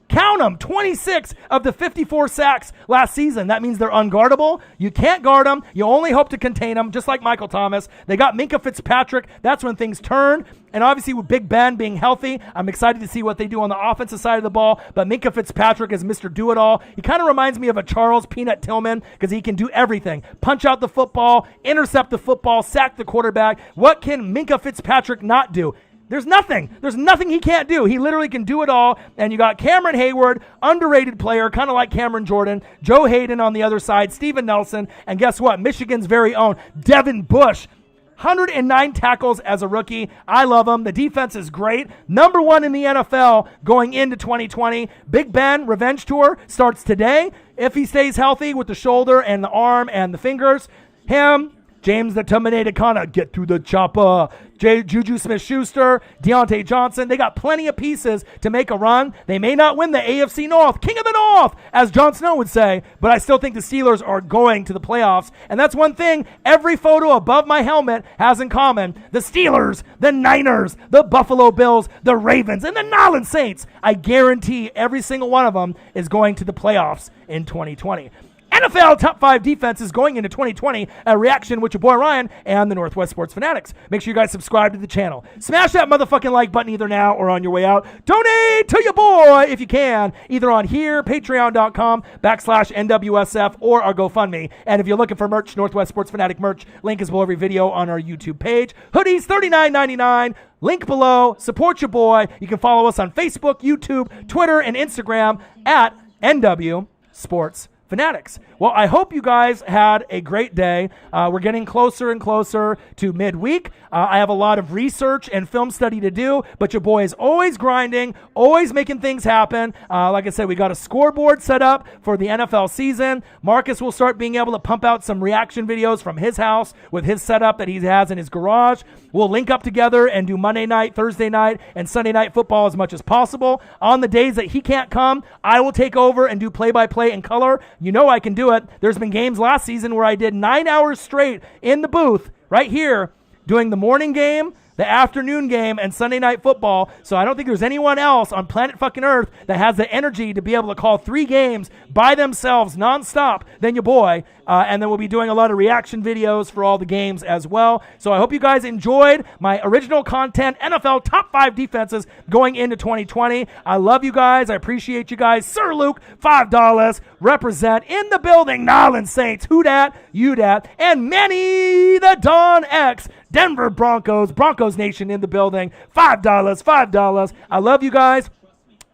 S1: Count them, 26 of the 54 sacks last season. That means they're unguardable. You can't guard them. You only hope to contain them, just like Michael Thomas. They got Minka Fitzpatrick. That's when things turn. And obviously with Big Ben being healthy, I'm excited to see what they do on the offensive side of the ball. But Minka Fitzpatrick is Mr. Do-It-All. He kind of reminds me of a Charles Peanut Tillman because he can do everything. Punch out the football, intercept the football, sack the quarterback. What can Minka Fitzpatrick not do? There's nothing. There's nothing he can't do. He literally can do it all. And you got Cameron Hayward, underrated player, kind of like Cameron Jordan. Joe Hayden on the other side, Steven Nelson. And guess what? Michigan's very own Devin Bush. 109 tackles as a rookie. I love him. The defense is great. Number 1 in the NFL going into 2020. Big Ben Revenge Tour starts today. If he stays healthy with the shoulder and the arm and the fingers, him, James the Terminator Connor, get through the chopper. Juju Smith-Schuster, Deontay Johnson. They got plenty of pieces to make a run. They may not win the AFC North, King of the North, as Jon Snow would say, but I still think the Steelers are going to the playoffs. And that's one thing every photo above my helmet has in common. The Steelers, the Niners, the Buffalo Bills, the Ravens, and the Nolans Saints. I guarantee every single one of them is going to the playoffs in 2020. NFL top 5 defenses going into 2020, a reaction with your boy Ryan and the Northwest Sports Fanatics. Make sure you guys subscribe to the channel. Smash that motherfucking like button either now or on your way out. Donate to your boy if you can, either on here, patreon.com/NWSF, or our GoFundMe. And if you're looking for merch, Northwest Sports Fanatic merch, link is below every video on our YouTube page. Hoodies, $39.99. Link below. Support your boy. You can follow us on Facebook, YouTube, Twitter, and Instagram at NW Sports Fanatics. Well, I hope you guys had a great day. We're getting closer and closer to midweek. I have a lot of research and film study to do, but your boy is always grinding, always making things happen. Like I said, we got a scoreboard set up for the NFL season. Marcus will start being able to pump out some reaction videos from his house with his setup that he has in his garage. We'll link up together and do Monday night, Thursday night, and Sunday night football as much as possible. On the days that he can't come, I will take over and do play-by-play in color. You know I can do it. There's been games last season where I did 9 hours straight in the booth right here doing the morning game, the afternoon game, and Sunday Night Football. So I don't think there's anyone else on planet fucking Earth that has the energy to be able to call 3 games by themselves nonstop than your boy. And then we'll be doing a lot of reaction videos for all the games as well. So I hope you guys enjoyed my original content, NFL Top 5 Defenses going into 2020. I love you guys. I appreciate you guys. Sir Luke, $5. Represent in the building. Nolin Saints, who dat, you dat, and Manny the Don X. Denver Broncos, Broncos Nation in the building. $5. I love you guys.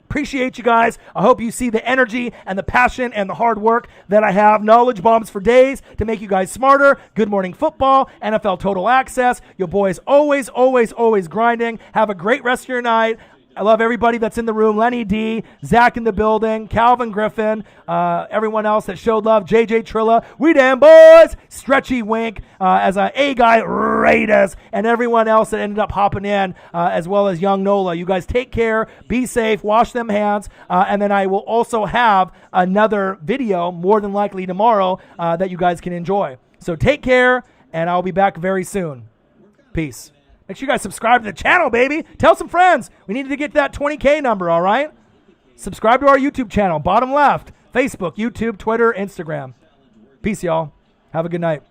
S1: Appreciate you guys. I hope you see the energy and the passion and the hard work that I have. Knowledge bombs for days to make you guys smarter. Good Morning Football, NFL Total Access. Your boys always grinding. Have a great rest of your night. I love everybody that's in the room. Lenny D, Zach in the building, Calvin Griffin, everyone else that showed love, JJ Trilla, we damn boys, Stretchy Wink, as a guy Raiders, and everyone else that ended up hopping in, as well as Young Nola. You guys take care, be safe, wash them hands, and then I will also have another video, more than likely tomorrow, that you guys can enjoy. So take care, and I'll be back very soon. Peace. Make sure you guys subscribe to the channel, baby. Tell some friends. We need to get that 20K number, all right? Subscribe to our YouTube channel, bottom left. Facebook, YouTube, Twitter, Instagram. Peace, y'all. Have a good night.